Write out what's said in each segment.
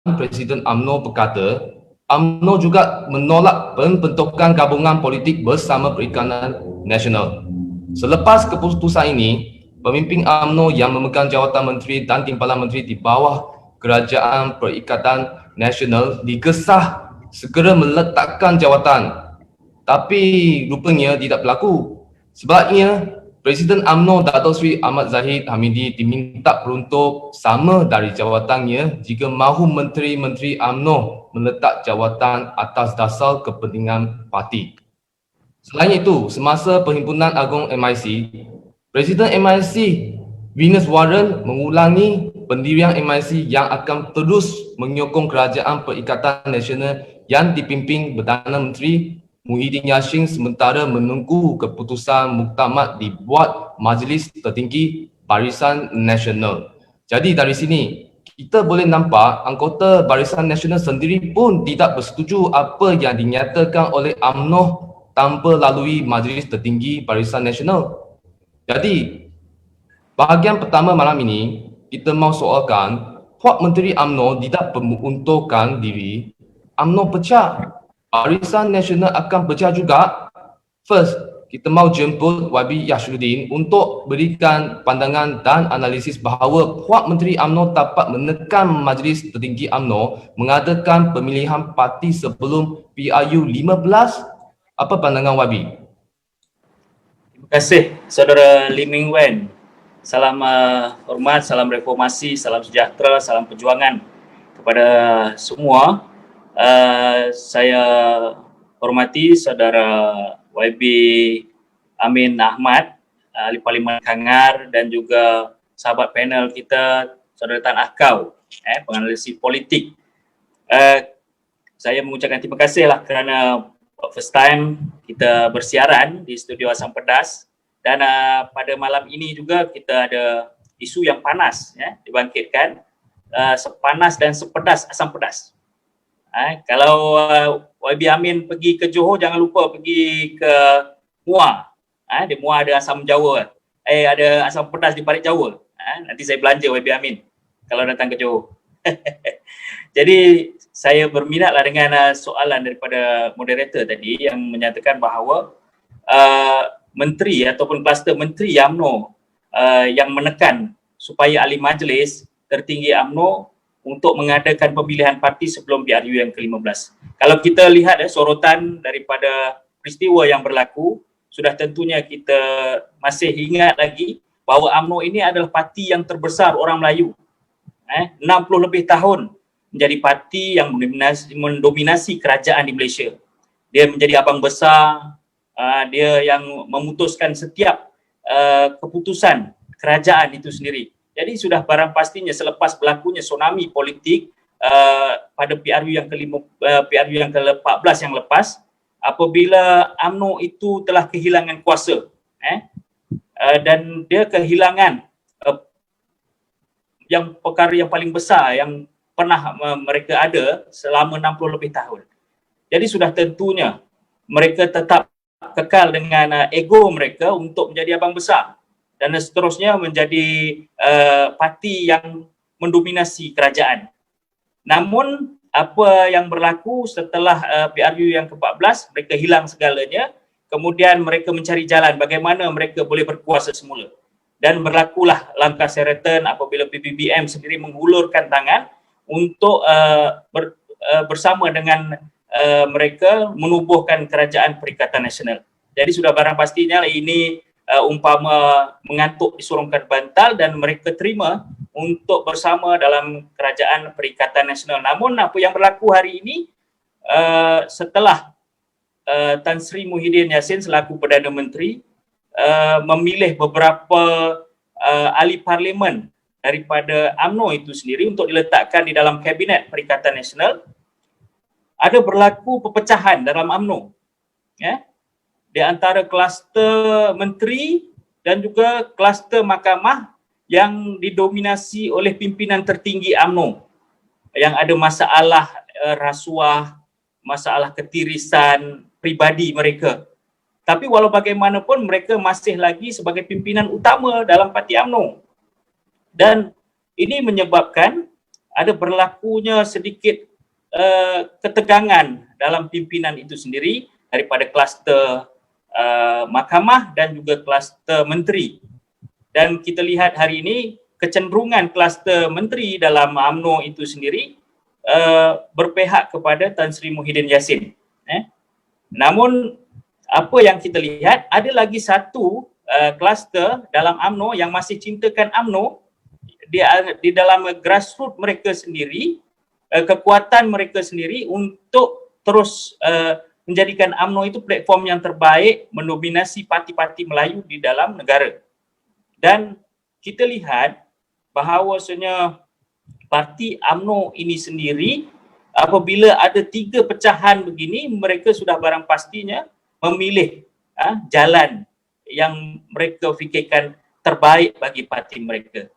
Presiden UMNO berkata, UMNO juga menolak pembentukan gabungan politik bersama Perikatan Nasional. Selepas keputusan ini, pemimpin UMNO yang memegang jawatan menteri dan timbalan menteri di bawah Kerajaan Perikatan Nasional digesah segera meletakkan jawatan. Tapi rupanya tidak berlaku. Sebabnya, Presiden UMNO Dato' Sri Ahmad Zahid Hamidi diminta peruntuk sama dari jawatannya jika mahu menteri-menteri UMNO meletak jawatan atas dasar kepentingan parti. Selain itu, semasa Perhimpunan Agung MIC, Presiden MIC Venus Warren mengulangi pendirian MIC yang akan terus menyokong Kerajaan Perikatan Nasional yang dipimpin Perdana Menteri Muhyiddin Yassin sementara menunggu keputusan muktamad dibuat Majlis Tertinggi Barisan Nasional. Jadi dari sini, kita boleh nampak anggota Barisan Nasional sendiri pun tidak bersetuju apa yang dinyatakan oleh UMNO tanpa lalui Majlis Tertinggi Barisan Nasional. Jadi, bahagian pertama malam ini, kita mahu soalkan, Puak Menteri UMNO tidak peruntukkan diri, UMNO pecah. Barisan Nasional akan pecah juga. First, kita mahu jemput YB Yashruddin untuk berikan pandangan dan analisis bahawa Puak Menteri UMNO dapat menekan Majlis Tertinggi UMNO mengadakan pemilihan parti sebelum PRU 15. Apa pandangan YB? Terima kasih Saudara Lee Ming Wen. Salam hormat, salam reformasi, salam sejahtera, salam perjuangan kepada semua. Saya hormati Saudara YB Amin Ahmad, Ahli Parlimen Kangar, dan juga sahabat panel kita Saudara Tan Ahkau, penganalisis politik. Saya mengucapkan terima kasih lah kerana first time kita bersiaran di studio Asam Pedas, dan pada malam ini juga kita ada isu yang panas dibangkitkan, sepanas dan sepedas Asam Pedas. Kalau YB Amin pergi ke Johor, jangan lupa pergi ke Muar. Di Muar ada asam Jawa, ada asam pedas di balik Jawa. Nanti saya belanja YB Amin kalau datang ke Johor. Jadi saya berminatlah dengan soalan daripada moderator tadi yang menyatakan bahawa menteri ataupun kluster menteri UMNO yang menekan supaya ahli majlis tertinggi UMNO untuk mengadakan pemilihan parti sebelum PRU yang ke-15. Kalau kita lihat sorotan daripada peristiwa yang berlaku, sudah tentunya kita masih ingat lagi bahawa UMNO ini adalah parti yang terbesar orang Melayu. 60 lebih tahun menjadi parti yang mendominasi kerajaan di Malaysia. Dia menjadi abang besar, dia yang memutuskan setiap keputusan kerajaan itu sendiri. Jadi sudah barang pastinya selepas berlakunya tsunami politik pada PRU yang ke-14 yang lepas, apabila UMNO itu telah kehilangan kuasa, dan dia kehilangan yang perkara yang paling besar yang pernah mereka ada selama 60 lebih tahun. Jadi sudah tentunya mereka tetap kekal dengan ego mereka untuk menjadi abang besar dan seterusnya menjadi parti yang mendominasi kerajaan. Namun apa yang berlaku setelah PRU yang ke-14, mereka hilang segalanya, kemudian mereka mencari jalan bagaimana mereka boleh berkuasa semula. Dan berlakulah langkah Sheraton apabila PBBM sendiri menghulurkan tangan untuk bersama dengan mereka menubuhkan Kerajaan Perikatan Nasional. Jadi sudah barang pastinya ini umpama mengantuk disurungkan bantal dan mereka terima untuk bersama dalam Kerajaan Perikatan Nasional. Namun apa yang berlaku hari ini setelah Tan Sri Muhyiddin Yassin selaku Perdana Menteri memilih beberapa ahli parlimen daripada UMNO itu sendiri untuk diletakkan di dalam Kabinet Perikatan Nasional, ada berlaku perpecahan dalam UMNO. Di antara kluster menteri dan juga kluster mahkamah yang didominasi oleh pimpinan tertinggi UMNO yang ada masalah rasuah, masalah ketirisan pribadi mereka. Tapi walau bagaimanapun mereka masih lagi sebagai pimpinan utama dalam parti UMNO. Dan ini menyebabkan ada berlakunya sedikit ketegangan dalam pimpinan itu sendiri daripada kluster mahkamah dan juga kluster menteri. Dan kita lihat hari ini kecenderungan kluster menteri dalam UMNO itu sendiri berpihak kepada Tan Sri Muhyiddin Yassin. Namun apa yang kita lihat, ada lagi satu kluster dalam UMNO yang masih cintakan UMNO di dalam grassroots mereka sendiri, kekuatan mereka sendiri untuk terus menjadikan UMNO itu platform yang terbaik mendominasi parti-parti Melayu di dalam negara. Dan kita lihat bahawasanya parti UMNO ini sendiri, apabila ada 3 pecahan begini, mereka sudah barang pastinya memilih jalan yang mereka fikirkan terbaik bagi parti mereka.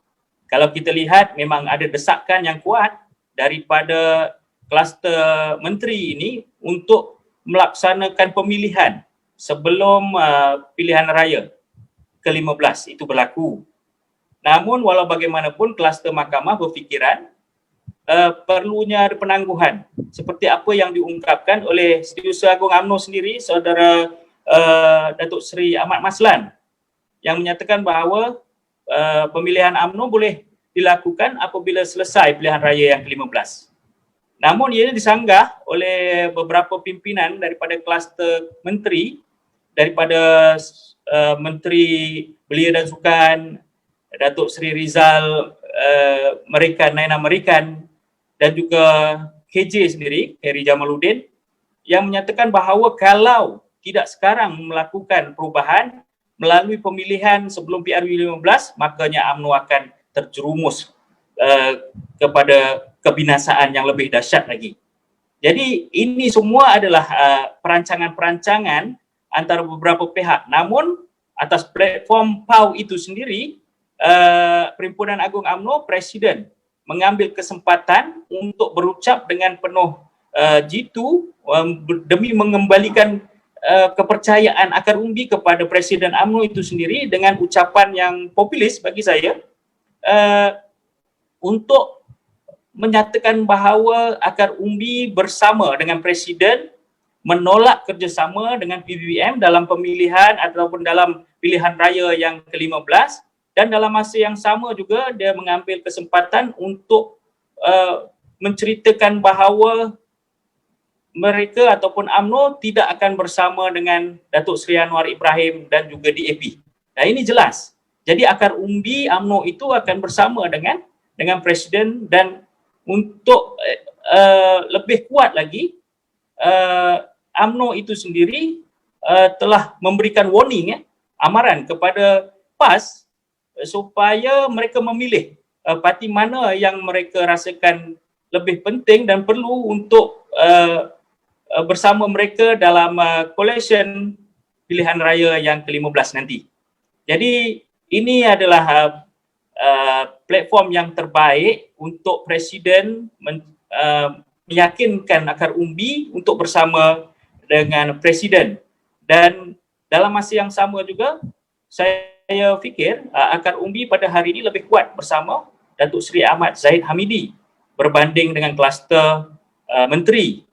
Kalau kita lihat, memang ada desakan yang kuat daripada kluster menteri ini untuk melaksanakan pemilihan sebelum pilihan raya ke-15 itu berlaku. Namun walau bagaimanapun, kluster mahkamah berfikiran perlunya ada penangguhan seperti apa yang diungkapkan oleh Setiausaha Agung UMNO sendiri, Saudara Datuk Seri Ahmad Maslan, yang menyatakan bahawa pemilihan UMNO boleh dilakukan apabila selesai pilihan raya yang ke-15. Namun ia disanggah oleh beberapa pimpinan daripada kluster menteri, daripada Menteri Belia dan Sukan, Datuk Seri Rizal Naina Merikan, dan juga KJ sendiri, Heri Jamaluddin, yang menyatakan bahawa kalau tidak sekarang melakukan perubahan melalui pemilihan sebelum PRU 15, makanya UMNO akan terjerumus kepada kebinasaan yang lebih dahsyat lagi. Jadi ini semua adalah perancangan-perancangan antara beberapa pihak. Namun atas platform PAU itu sendiri, Perhimpunan Agung UMNO, Presiden mengambil kesempatan untuk berucap dengan penuh jitu demi mengembalikan kepercayaan akar umbi kepada Presiden UMNO itu sendiri dengan ucapan yang populis bagi saya, untuk menyatakan bahawa akar umbi bersama dengan Presiden menolak kerjasama dengan PBBM dalam pemilihan ataupun dalam pilihan raya yang ke-15, dan dalam masa yang sama juga dia mengambil kesempatan untuk menceritakan bahawa mereka ataupun UMNO tidak akan bersama dengan Datuk Seri Anwar Ibrahim dan juga DAP. Nah, ini jelas. Jadi akar umbi UMNO itu akan bersama dengan Presiden, dan untuk lebih kuat lagi, UMNO itu sendiri telah memberikan warning, amaran kepada PAS supaya mereka memilih parti mana yang mereka rasakan lebih penting dan perlu untuk bersama mereka dalam coalition pilihan raya yang ke-15 nanti. Jadi ini adalah platform yang terbaik untuk Presiden meyakinkan akar umbi untuk bersama dengan Presiden. Dan dalam masa yang sama juga, saya fikir akar umbi pada hari ini lebih kuat bersama Datuk Seri Ahmad Zahid Hamidi berbanding dengan kluster menteri,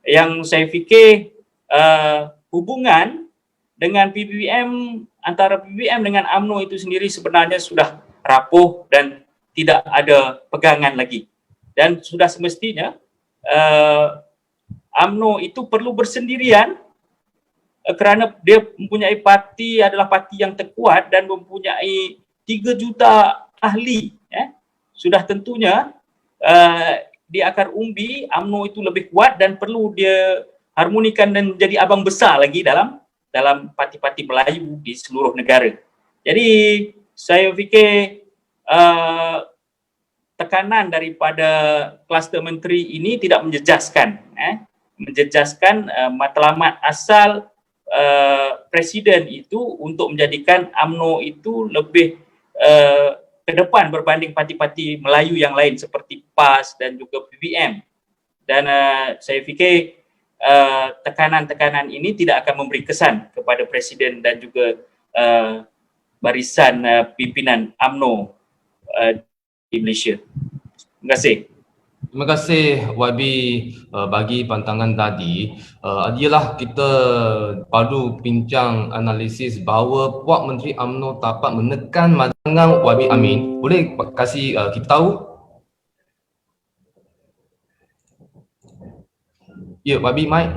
yang saya fikir hubungan dengan PBBM, antara PBBM dengan UMNO itu sendiri sebenarnya sudah rapuh dan tidak ada pegangan lagi. Dan sudah semestinya UMNO itu perlu bersendirian kerana dia mempunyai parti, adalah parti yang terkuat dan mempunyai 3 juta ahli. Sudah tentunya di akar umbi UMNO itu lebih kuat dan perlu dia harmonikan dan jadi abang besar lagi dalam parti-parti Melayu di seluruh negara. Jadi saya fikir tekanan daripada kluster menteri ini tidak menjejaskan matlamat asal Presiden itu untuk menjadikan UMNO itu lebih ke depan berbanding parti-parti Melayu yang lain seperti PAS dan juga PBM. Dan saya fikir tekanan-tekanan ini tidak akan memberi kesan kepada Presiden dan juga barisan pimpinan UMNO di Malaysia. Terima kasih. Terima kasih YB bagi pandangan tadi. Ialah kita baru bincang analisis bahawa Puak Menteri UMNO dapat menekan pandangan YB Amin. Boleh kasih kita tahu? Ya, YB Mike.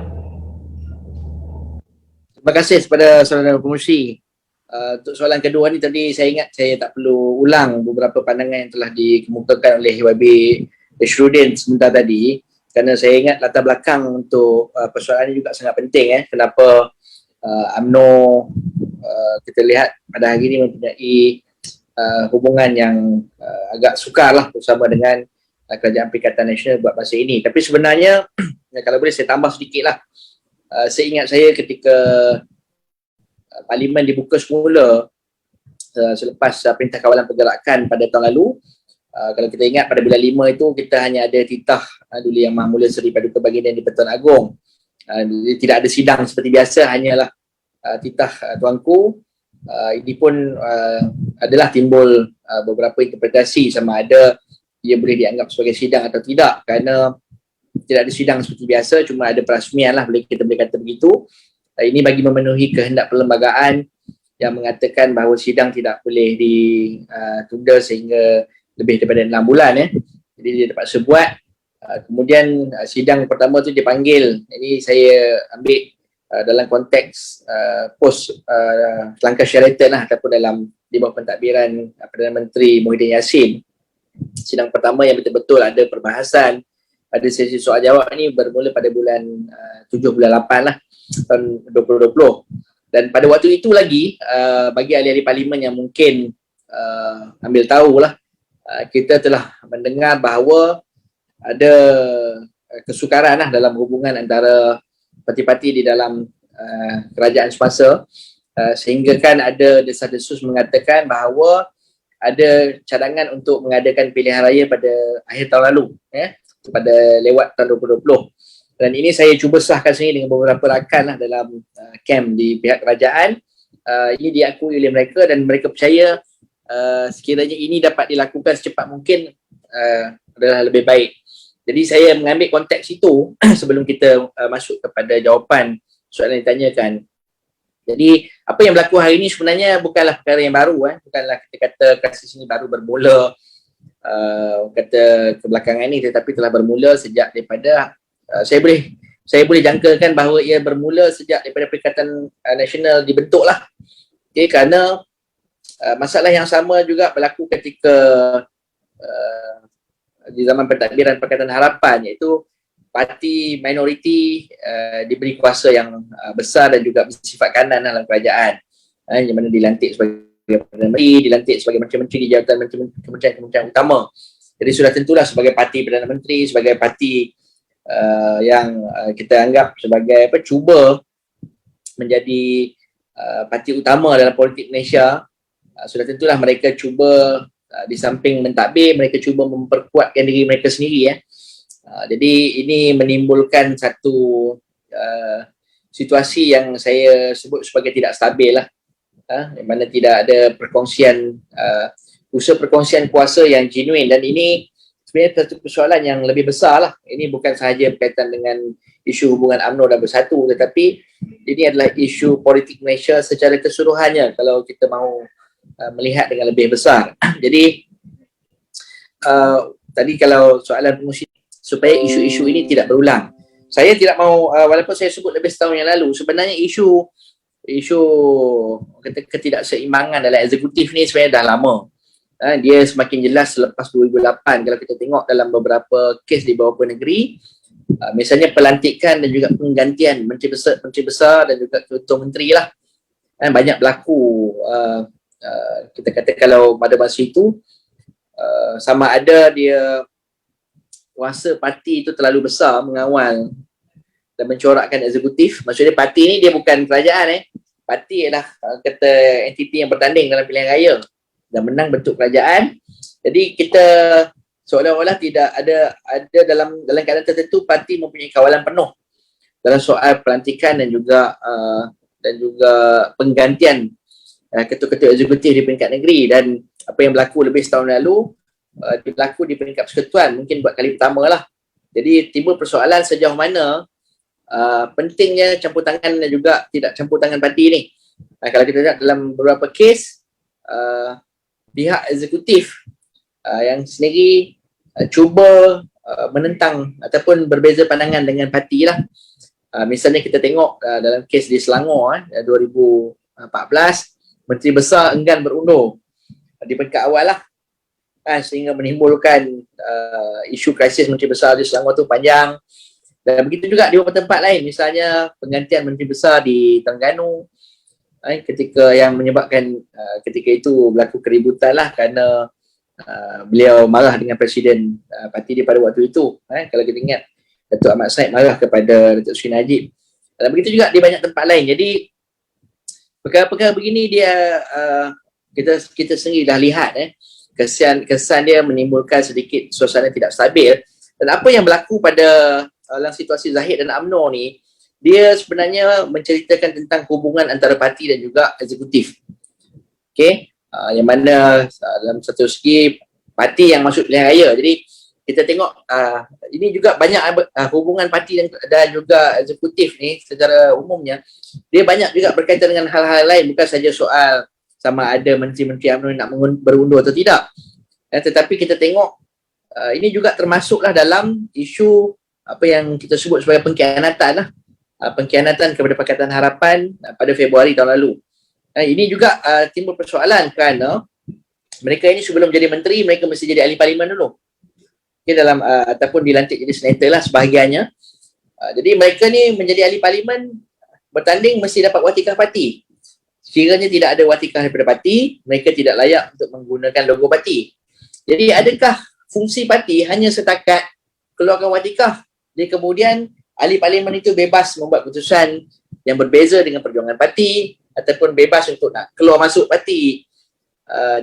Terima kasih kepada saudara pengurusi. Untuk soalan kedua ni tadi saya ingat saya tak perlu ulang beberapa pandangan yang telah dikemukakan oleh YB Shruddin sebentar tadi, kerana saya ingat latar belakang untuk persoalan ini juga sangat penting. Kenapa UMNO kita lihat pada hari ini mempunyai hubungan yang agak sukar lah bersama dengan Kerajaan Perikatan Nasional buat masa ini. Tapi sebenarnya kalau boleh saya tambah sedikit lah. Seingat saya ketika Parlimen dibuka semula selepas Perintah Kawalan Pergerakan pada tahun lalu, kalau kita ingat pada bulan 5 itu kita hanya ada titah Duli Yang Maha Mulia Seri Paduka Baginda di Pertuan Agong. Tidak ada sidang seperti biasa, hanyalah titah Tuanku. Ini pun adalah timbul beberapa interpretasi sama ada ia boleh dianggap sebagai sidang atau tidak, kerana tidak ada sidang seperti biasa, cuma ada perasmian lah, kita boleh kata begitu. Ini bagi memenuhi kehendak perlembagaan yang mengatakan bahawa sidang tidak boleh ditunda sehingga lebih daripada 6 bulan. Jadi dia terpaksa buat. Kemudian sidang pertama tu dia panggil. Ini saya ambil dalam konteks pos langkah Sheraton lah, ataupun dalam di bawah pentadbiran Perdana Menteri Muhyiddin Yassin. Sidang pertama yang betul-betul ada perbahasan, ada sesi soal jawab ni bermula pada bulan 7 bulan 8 lah tahun 2020. Dan pada waktu itu lagi bagi ahli-ahli parlimen yang mungkin ambil tahulah, kita telah mendengar bahawa ada kesukaran lah dalam hubungan antara parti-parti di dalam kerajaan semasa, sehingga kan ada desas-desus mengatakan bahawa ada cadangan untuk mengadakan pilihan raya pada akhir tahun lalu, pada lewat tahun 2020. Dan ini saya cuba sahkan sendiri dengan beberapa rakan lah dalam camp di pihak kerajaan. Ini diakui oleh mereka dan mereka percaya sekiranya ini dapat dilakukan secepat mungkin adalah lebih baik. Jadi saya mengambil konteks itu sebelum kita masuk kepada jawapan soalan yang ditanyakan. Jadi apa yang berlaku hari ini sebenarnya bukanlah perkara yang baru. Bukanlah kita kata krisis ini baru bermula kata kebelakangan ini, tetapi telah bermula sejak daripada saya boleh jangkakan bahawa ia bermula sejak daripada Perikatan Nasional dibentuk lah. Okay, kerana masalah yang sama juga berlaku ketika di zaman pentadbiran Pakatan Harapan, iaitu parti minoriti diberi kuasa yang besar dan juga bersifat kanan dalam kerajaan, yang mana dilantik sebagai Perdana Menteri, dilantik sebagai Menteri-Menteri di jawatan kementerian utama. Jadi sudah tentulah sebagai parti Perdana Menteri, sebagai parti yang kita anggap sebagai cuba menjadi parti utama dalam politik Malaysia, sudah tentulah mereka cuba di samping mentadbir, mereka cuba memperkuatkan diri mereka sendiri. Jadi ini menimbulkan satu situasi yang saya sebut sebagai tidak stabil lah, di mana tidak ada perkongsian, usaha perkongsian kuasa yang genuine. Dan ini sebenarnya satu persoalan yang lebih besar lah. Ini bukan sahaja berkaitan dengan isu hubungan UMNO dan Bersatu, tetapi ini adalah isu politik Malaysia secara keseluruhannya kalau kita mahu melihat dengan lebih besar. Jadi tadi kalau soalan pengurusi supaya isu-isu ini tidak berulang, saya tidak mahu, walaupun saya sebut lebih setahun yang lalu, sebenarnya isu ketidakseimbangan dalam eksekutif ni sebenarnya dah lama. Dia semakin jelas selepas 2008 kalau kita tengok dalam beberapa kes di beberapa negeri, misalnya pelantikan dan juga penggantian menteri besar dan juga ketua menteri lah, banyak berlaku. Kita kata kalau pada masa itu sama ada dia kuasa parti itu terlalu besar mengawal dan mencorakkan eksekutif. Maksudnya parti ni dia bukan kerajaan. Parti ialah kata entiti yang bertanding dalam pilihan raya dan menang bentuk kerajaan. Jadi kita seolah-olah tidak ada dalam keadaan tertentu parti mempunyai kawalan penuh dalam soal pelantikan dan juga penggantian ketua-ketua eksekutif di peringkat negeri. Dan apa yang berlaku lebih setahun lalu, berlaku di peringkat persekutuan, mungkin buat kali pertama lah. Jadi timbul persoalan sejauh mana pentingnya campur tangan dan juga tidak campur tangan parti ni. Kalau kita lihat dalam beberapa kes, pihak eksekutif yang sendiri cuba menentang ataupun berbeza pandangan dengan parti lah. Misalnya kita tengok dalam kes di Selangor 2014, Menteri Besar enggan berundur di peringkat awal lah, sehingga menimbulkan isu krisis Menteri Besar di Selangor tu panjang. Dan begitu juga di beberapa tempat lain, misalnya penggantian Menteri Besar di Terengganu, ketika yang menyebabkan ketika itu berlaku keributan lah kerana beliau marah dengan Presiden parti dia pada waktu itu. Kalau kita ingat, Datuk Ahmad Said marah kepada Datuk Seri Najib. Dan begitu juga di banyak tempat lain. Jadi perkara-perkara begini dia kita sendiri dah lihat kesan dia menimbulkan sedikit suasana tidak stabil. Dan apa yang berlaku pada dalam situasi Zahid dan UMNO ni, dia sebenarnya menceritakan tentang hubungan antara parti dan juga eksekutif. Okey, yang mana dalam satu segi parti yang masuk pilihan raya. Jadi kita tengok ini juga banyak hubungan parti dan juga eksekutif ni secara umumnya, dia banyak juga berkaitan dengan hal-hal lain, bukan saja soal sama ada menteri-menteri UMNO nak berundur atau tidak. Tetapi kita tengok ini juga termasuklah dalam isu apa yang kita sebut sebagai pengkhianatan lah. Pengkhianatan kepada Pakatan Harapan pada Februari tahun lalu. Ini juga timbul persoalan kerana mereka ini sebelum jadi menteri, mereka mesti jadi ahli parlimen dulu. Okay, dalam ataupun dilantik jadi senator lah sebahagiannya. Jadi mereka ni menjadi ahli parlimen, bertanding mesti dapat watikah parti. Sekiranya tidak ada watikah daripada parti, mereka tidak layak untuk menggunakan logo parti. Jadi adakah fungsi parti hanya setakat keluarkan watikah, dia kemudian ahli parlimen itu bebas membuat keputusan yang berbeza dengan perjuangan parti ataupun bebas untuk nak keluar masuk parti.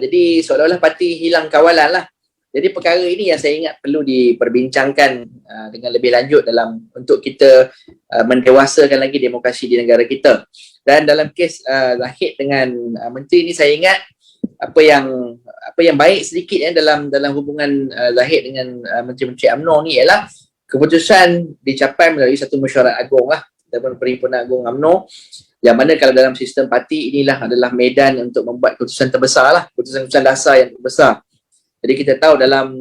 Jadi seolah-olah parti hilang kawalan lah. Jadi perkara ini yang saya ingat perlu diperbincangkan dengan lebih lanjut dalam untuk kita mendewasakan lagi demokrasi di negara kita. Dan dalam kes Zahid dengan menteri ini, saya ingat apa yang baik sedikit dalam hubungan Zahid dengan menteri-menteri UMNO ni ialah keputusan dicapai melalui satu mesyuarat agung lah, ataupun Perhimpunan Agung UMNO, yang mana kalau dalam sistem parti inilah adalah medan untuk membuat keputusan terbesar lah, keputusan dasar yang terbesar. Jadi kita tahu dalam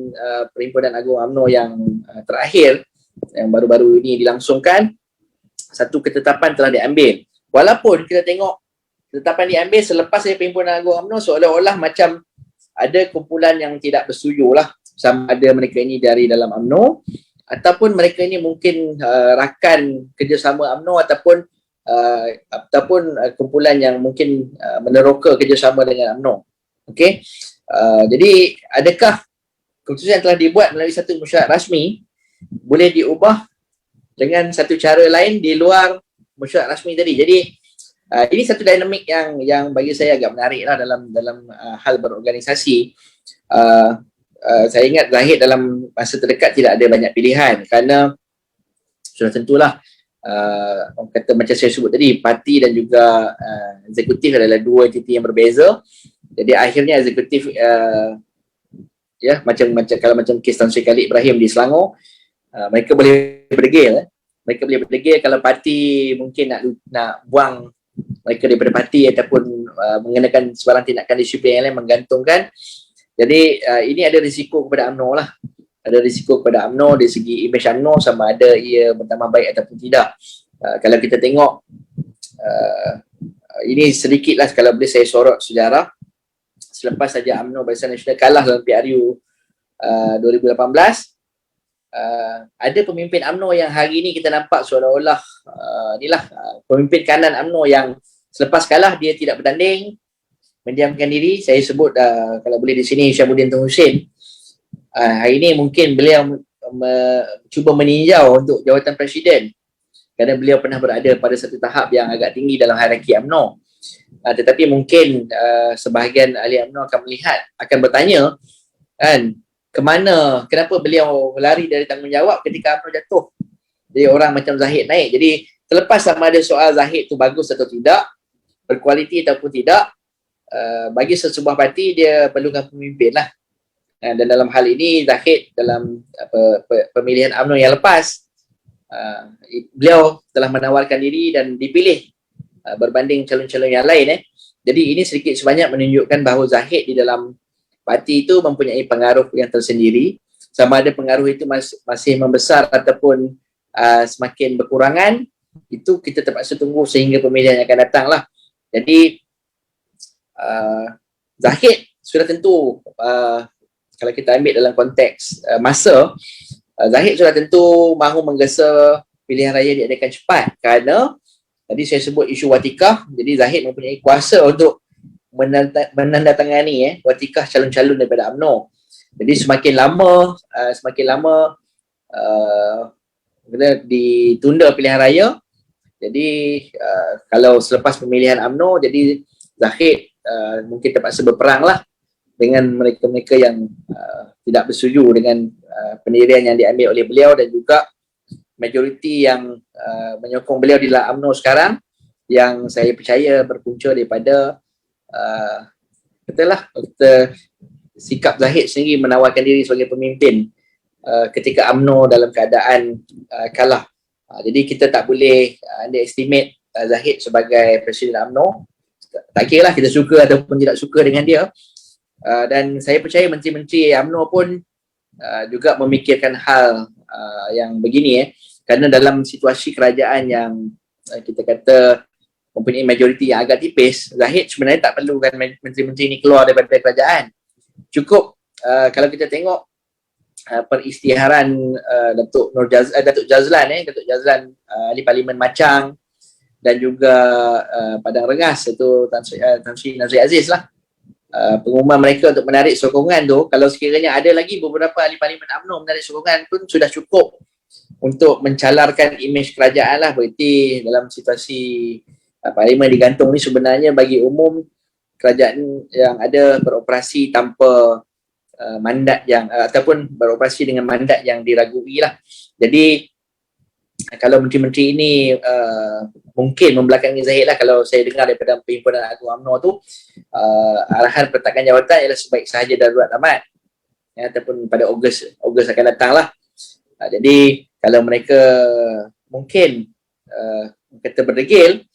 Perhimpunan Agung UMNO yang terakhir, yang baru-baru ini dilangsungkan, satu ketetapan telah diambil. Walaupun kita tengok ketetapan diambil selepas dari Perhimpunan Agung UMNO, seolah-olah macam ada kumpulan yang tidak bersetuju lah, sama ada mereka ini dari dalam UMNO ataupun mereka ini mungkin rakan kerjasama UMNO ataupun kumpulan yang mungkin meneroka kerjasama dengan UMNO. Okey. Jadi adakah keputusan yang telah dibuat melalui satu mesyuarat rasmi boleh diubah dengan satu cara lain di luar mesyuarat rasmi tadi? Jadi ini satu dinamik yang bagi saya agak menarik lah dalam hal berorganisasi. Saya ingat Zahid dalam masa terdekat tidak ada banyak pilihan kerana sudah tentulah orang kata macam saya sebut tadi, parti dan juga eksekutif adalah dua entiti yang berbeza. Jadi akhirnya eksekutif macam kes Tan Sri Khalid Ibrahim di Selangor, mereka boleh berdegil. Mereka boleh berdegil kalau parti mungkin nak buang mereka daripada parti ataupun mengenakan sebarang tindakan disiplin yang lain, menggantungkan. Jadi ini ada risiko kepada UMNO lah. Ada risiko kepada UMNO dari segi imej UMNO sama ada ia bertambah baik ataupun tidak. Kalau kita tengok ini sedikit lah kalau boleh saya sorot sejarah. Selepas saja UMNO Barisan Nasional kalah dalam PRU 2018, ada pemimpin UMNO yang hari ini kita nampak seolah-olah inilah pemimpin kanan UMNO yang selepas kalah dia tidak bertanding, mendiamkan diri. Saya sebut kalau boleh di sini Syamuddin Tun Hussein. Hari ini mungkin beliau cuba meninjau untuk jawatan presiden kerana beliau pernah berada pada satu tahap yang agak tinggi dalam hierarki UMNO. Tetapi mungkin sebahagian ahli UMNO akan melihat, akan bertanya kan, kenapa beliau lari dari tanggungjawab ketika UMNO jatuh. Jadi orang macam Zahid naik. Jadi terlepas sama ada soal Zahid tu bagus atau tidak, berkualiti ataupun tidak, bagi sesebuah parti dia perlukan pemimpin lah. Dan dalam hal ini Zahid dalam pemilihan UMNO yang lepas, beliau telah menawarkan diri dan dipilih berbanding calon-calon yang lain. Jadi ini sedikit sebanyak menunjukkan bahawa Zahid di dalam parti itu mempunyai pengaruh yang tersendiri. Sama ada pengaruh itu masih membesar ataupun semakin berkurangan, itu kita terpaksa tunggu sehingga pemilihan yang akan datang lah. Jadi Zahid sudah tentu, kalau kita ambil dalam konteks masa, Zahid sudah tentu mahu menggesa pilihan raya diadakan cepat kerana tadi saya sebut isu watikah. Jadi Zahid mempunyai kuasa untuk menandatangani watikah calon-calon daripada UMNO. Jadi semakin lama ditunda pilihan raya. Jadi kalau selepas pemilihan UMNO, jadi Zahid mungkin terpaksa berperang lah dengan mereka-mereka yang tidak bersetuju dengan pendirian yang diambil oleh beliau, dan juga majoriti yang menyokong beliau di dalam UMNO sekarang, yang saya percaya berpunca daripada sikap Zahid sendiri menawarkan diri sebagai pemimpin ketika UMNO dalam keadaan kalah. Jadi kita tak boleh underestimate Zahid sebagai Presiden UMNO. Tak kira lah kita suka ataupun tidak suka dengan dia. Dan saya percaya menteri-menteri UMNO pun juga memikirkan hal yang begini kerana dalam situasi kerajaan yang kita kata mempunyai majoriti yang agak tipis, Zahid sebenarnya tak perlukan menteri-menteri ini keluar daripada kerajaan. Cukup kalau kita tengok peristiharan Datuk Jazlan ahli Parlimen Machang, dan juga Padang Rengas, itu Tan Sri Nazri Aziz lah. Pengumuman mereka untuk menarik sokongan tu, kalau sekiranya ada lagi beberapa ahli Parlimen UMNO menarik sokongan pun sudah cukup untuk mencalarkan imej kerajaan lah. Berarti dalam situasi Parlimen digantung ni sebenarnya bagi umum, kerajaan yang ada beroperasi tanpa mandat yang ataupun beroperasi dengan mandat yang diragui lah. Jadi kalau menteri-menteri ini mungkin membelakangi Zahid lah, kalau saya dengar daripada Perhimpunan Agung UMNO tu, arahan peletakan jawatan ialah sebaik sahaja darurat amat, ataupun pada Ogos akan datang lah. Jadi kalau mereka mungkin kata berdegil,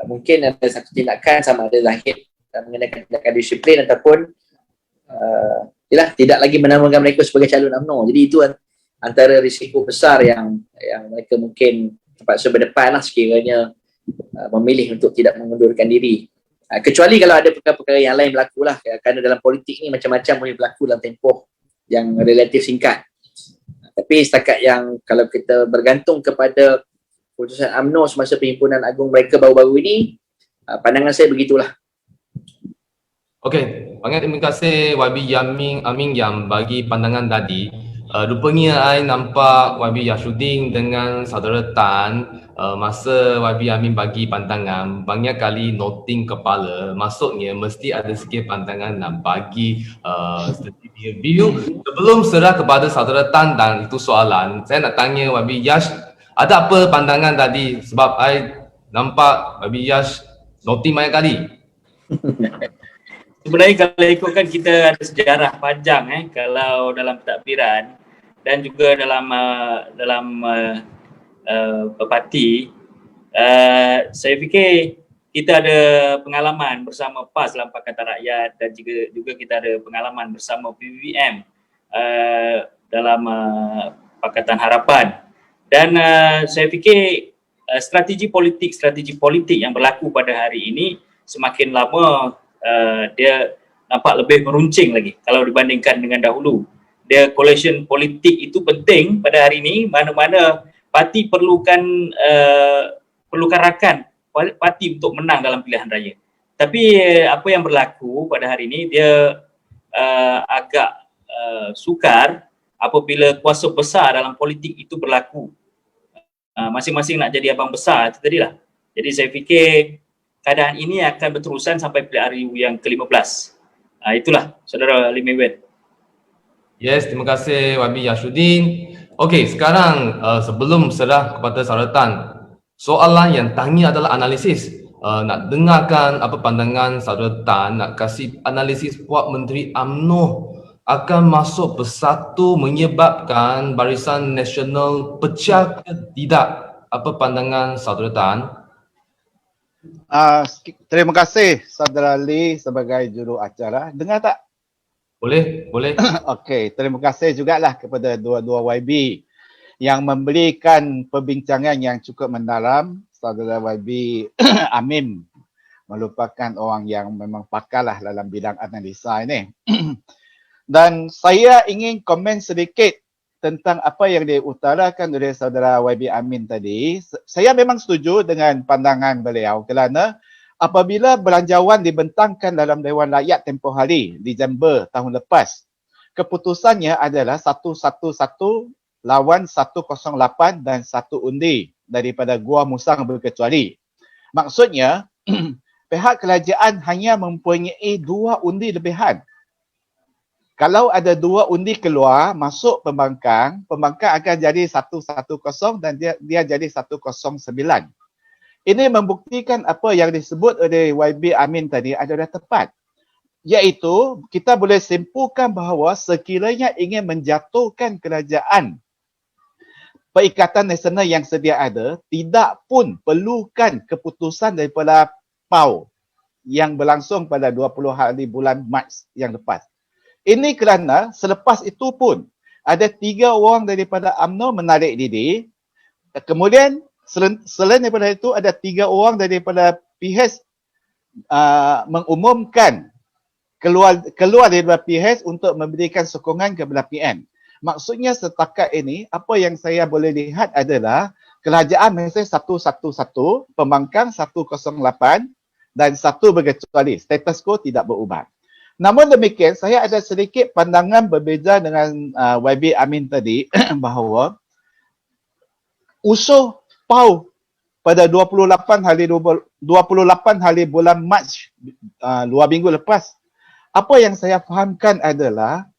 mungkin ada satu tindakan sama ada Zahid mengenakan tindakan disiplin ataupun tidak lagi menamakan mereka sebagai calon UMNO. Jadi itu antara risiko besar yang mereka mungkin terpaksa berdepan lah sekiranya memilih untuk tidak mengundurkan diri. Kecuali kalau ada perkara-perkara yang lain berlaku lah, kerana dalam politik ni macam-macam boleh berlaku dalam tempoh yang relatif singkat. Tapi setakat yang kalau kita bergantung kepada keputusan UMNO semasa Perhimpunan Agung mereka baru-baru ini, pandangan saya begitulah. Okey, banyak terima kasih YB Amin yang bagi pandangan tadi. Rupanya I nampak YB Yashuddin dengan saudara Tan masa YB Amin bagi pandangan banyak kali noting kepala, maksudnya mesti ada sikit pandangan nak bagi strategic view. Sebelum serah kepada saudara Tan dan itu soalan, saya nak tanya YB Yash, ada apa pandangan tadi? Sebab I nampak YB Yash noting banyak kali. Sebenarnya kalau ikutkan kita ada sejarah panjang kalau dalam pentadbiran dan juga dalam parti, saya fikir kita ada pengalaman bersama PAS dalam Pakatan Rakyat, dan juga kita ada pengalaman bersama PBBM dalam Pakatan Harapan. Dan saya fikir strategi politik yang berlaku pada hari ini semakin lama dia nampak lebih meruncing lagi kalau dibandingkan dengan dahulu. Dia coalition politik itu penting pada hari ini, mana-mana parti perlukan rakan parti untuk menang dalam pilihan raya. Tapi apa yang berlaku pada hari ini, dia agak sukar apabila kuasa besar dalam politik itu berlaku. Masing-masing nak jadi abang besar, itu tadilah. Jadi saya fikir keadaan ini akan berterusan sampai pilihan raya yang ke-15. Itulah saudara Lim Mei Wen. Yes, terima kasih YB Yashuddin. Okey, sekarang sebelum serah kepada saudara Tan, soalan yang tanya adalah analisis. Nak dengarkan apa pandangan saudara Tan, nak kasih analisis buat Menteri UMNO akan masuk bersatu menyebabkan Barisan Nasional pecah ke tidak? Apa pandangan saudara Tan? Terima kasih Saudara Lee sebagai juru acara. Dengar tak? Boleh? Okey, terima kasih jugalah kepada dua-dua YB yang memberikan perbincangan yang cukup mendalam. Saudara YB Amin merupakan orang yang memang pakarlah dalam bidang analisa ini. Dan saya ingin komen sedikit tentang apa yang diutarakan oleh saudara YB Amin tadi. Saya memang setuju dengan pandangan beliau kerana apabila belanjawan dibentangkan dalam Dewan Rakyat tempoh hari Disember tahun lepas, keputusannya adalah 111 lawan 108 dan 1 undi daripada Gua Musang berkecuali. Maksudnya, pihak kerajaan hanya mempunyai 2 undi lebihan. Kalau ada 2 undi keluar, masuk pembangkang akan jadi 110 dan dia jadi 109. Ini membuktikan apa yang disebut oleh YB Amin tadi adalah tepat. Iaitu, kita boleh simpulkan bahawa sekiranya ingin menjatuhkan kerajaan, Perikatan Nasional yang sedia ada, tidak pun perlukan keputusan daripada PAU yang berlangsung pada 20 hari bulan Mac yang lepas. Ini kerana selepas itu pun ada 3 orang daripada UMNO menarik diri. Kemudian selain daripada itu ada 3 orang daripada PIHS mengumumkan keluar daripada PIHS untuk memberikan sokongan kepada PN. Maksudnya setakat ini apa yang saya boleh lihat adalah kerajaan masih 111, pembangkang 108 dan 1 berkecuali. Status quo tidak berubah. Namun demikian, saya ada sedikit pandangan berbeza dengan YB Amin tadi bahawa usuh PAU pada 28 hari bulan Mac 2 minggu lepas, apa yang saya fahamkan adalah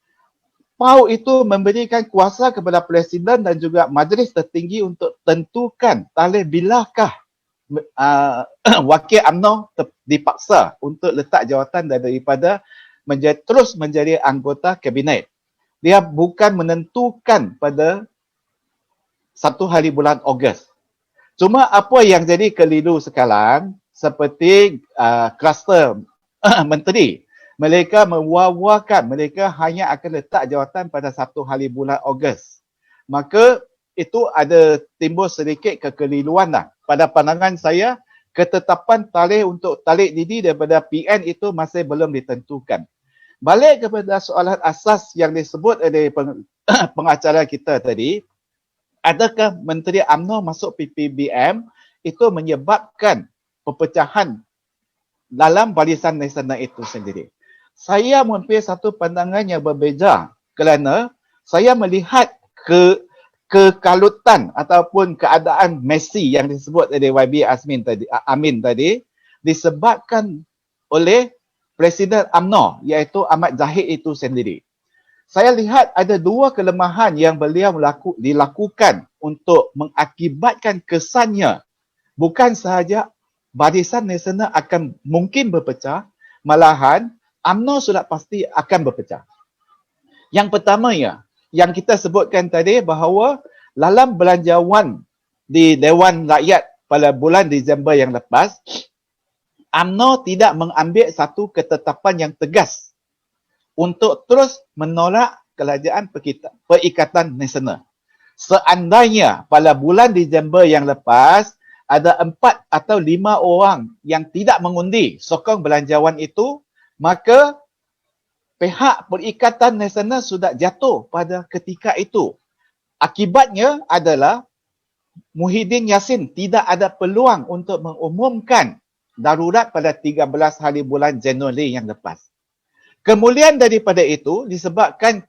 PAU itu memberikan kuasa kepada Presiden dan juga Majlis Tertinggi untuk tentukan tarikh bilakah wakil UMNO dipaksa untuk letak jawatan daripada terus menjadi anggota kabinet. Dia bukan menentukan pada 1 hari bulan Ogos. Cuma apa yang jadi keliru sekarang, seperti kluster menteri, mereka mewawakan mereka hanya akan letak jawatan pada 1 hari bulan Ogos. Maka itu ada timbul sedikit kekeliruan lah. Pada pandangan saya, ketetapan tarikh untuk tarik diri daripada PN itu masih belum ditentukan. Balik kepada soalan asas yang disebut oleh pengacara kita tadi, adakah Menteri UMNO masuk PPBM itu menyebabkan perpecahan dalam Barisan Nasional itu sendiri? Saya mempunyai satu pandangan yang berbeza kerana saya melihat kekalutan ataupun keadaan messy yang disebut oleh YB Amin tadi disebabkan oleh Presiden UMNO iaitu Ahmad Zahid itu sendiri. Saya lihat ada 2 kelemahan yang beliau dilakukan untuk mengakibatkan kesannya bukan sahaja Barisan Nasional akan mungkin berpecah, malahan UMNO sudah pasti akan berpecah. Yang pertama yang kita sebutkan tadi bahawa dalam belanjawan di Dewan Rakyat pada bulan Disember yang lepas, UMNO tidak mengambil satu ketetapan yang tegas untuk terus menolak kerajaan Perikatan Nasional. Seandainya pada bulan Disember yang lepas ada 4 atau 5 orang yang tidak mengundi sokong belanjawan itu, maka pihak Perikatan Nasional sudah jatuh pada ketika itu. Akibatnya adalah Muhyiddin Yassin tidak ada peluang untuk mengumumkan darurat pada 13 hari bulan Januari yang lepas. Kemudian daripada itu disebabkan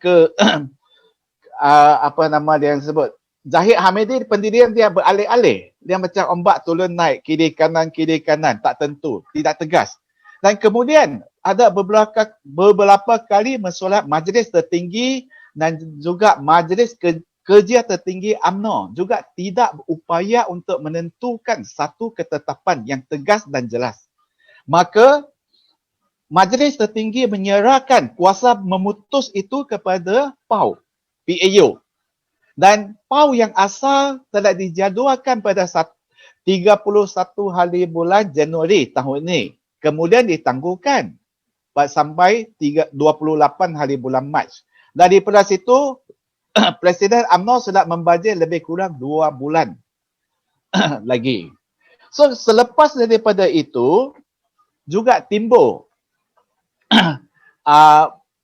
apa nama dia yang sebut, Zahid Hamidi pendirian dia beralih-alih. Dia macam ombak turun naik, kiri kanan, tak tentu, tidak tegas. Dan kemudian ada beberapa kali mesolat Majlis Tertinggi dan juga Majlis Kerja Tertinggi UMNO juga tidak berupaya untuk menentukan satu ketetapan yang tegas dan jelas. Maka Majlis Tertinggi menyerahkan kuasa memutus itu kepada PAU, PAU. Dan PAU yang asal telah dijadualkan pada 31 hari bulan Januari tahun ini. Kemudian ditangguhkan sampai 28 hari bulan Mac. Daripada situ, Presiden UMNO sudah membajak lebih kurang 2 bulan lagi. So, selepas daripada itu, juga timbul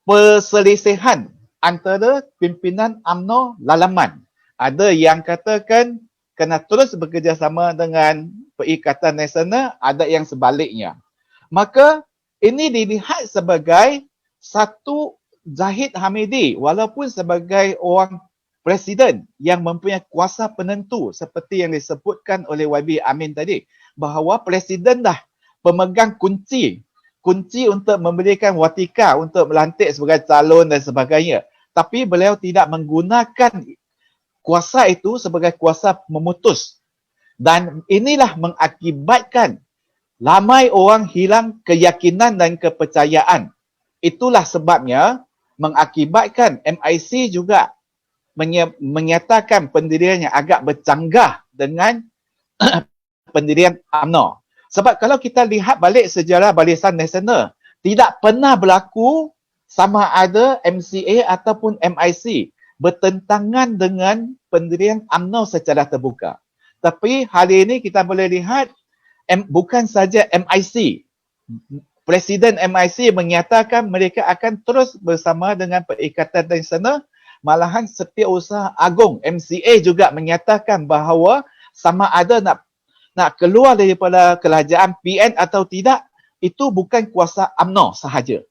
perselisihan antara pimpinan UMNO Lalaman. Ada yang katakan kena terus bekerjasama dengan Perikatan Nasional, ada yang sebaliknya. Maka ini dilihat sebagai satu Zahid Hamidi walaupun sebagai orang presiden yang mempunyai kuasa penentu seperti yang disebutkan oleh YB Amin tadi, bahawa presiden dah pemegang kunci untuk memberikan watika untuk melantik sebagai calon dan sebagainya. Tapi beliau tidak menggunakan kuasa itu sebagai kuasa memutus. Dan inilah mengakibatkan ramai orang hilang keyakinan dan kepercayaan. Itulah sebabnya mengakibatkan MIC juga menyatakan pendirian yang agak bercanggah dengan pendirian UMNO. Sebab kalau kita lihat balik sejarah Barisan Nasional, tidak pernah berlaku sama ada MCA ataupun MIC bertentangan dengan pendirian UMNO secara terbuka. Tapi hari ini kita boleh lihat bukan saja MIC. Presiden MIC menyatakan mereka akan terus bersama dengan Perikatan Nasional. Malahan Setiausaha Agong MCA juga menyatakan bahawa sama ada nak keluar daripada kerajaan PN atau tidak, itu bukan kuasa UMNO sahaja.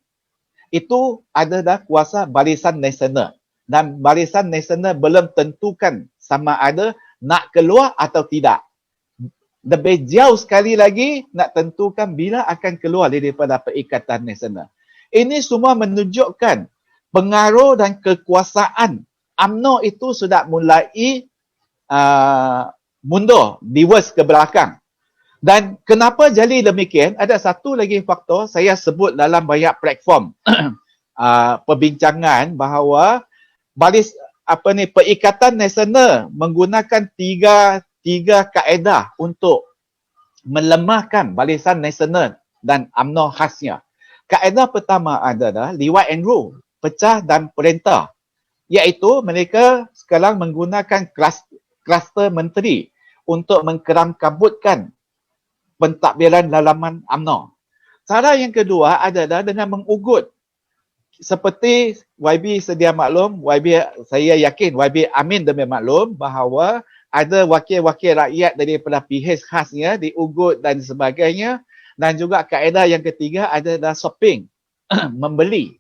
Itu adalah kuasa Barisan Nasional. Dan Barisan Nasional belum tentukan sama ada nak keluar atau tidak. Lebih jauh sekali lagi nak tentukan bila akan keluar daripada Perikatan Nasional. Ini semua menunjukkan pengaruh dan kekuasaan UMNO itu sudah mulai mundur, diwas ke belakang. Dan kenapa jadi demikian? Ada satu lagi faktor saya sebut dalam banyak platform perbincangan bahawa Perikatan Nasional menggunakan tiga kaedah untuk melemahkan Barisan Nasional dan UMNO khasnya. Kaedah pertama adalah divide and rule, pecah dan perintah. Iaitu mereka sekarang menggunakan kluster menteri untuk mengkeram-kabutkan pentadbiran dalaman UMNO. Cara yang kedua adalah dengan mengugut. Seperti YB sedia maklum, saya yakin YB Amin demi maklum bahawa ada wakil-wakil rakyat daripada PH khasnya diugut dan sebagainya. Dan juga kaedah yang ketiga adalah shopping, membeli.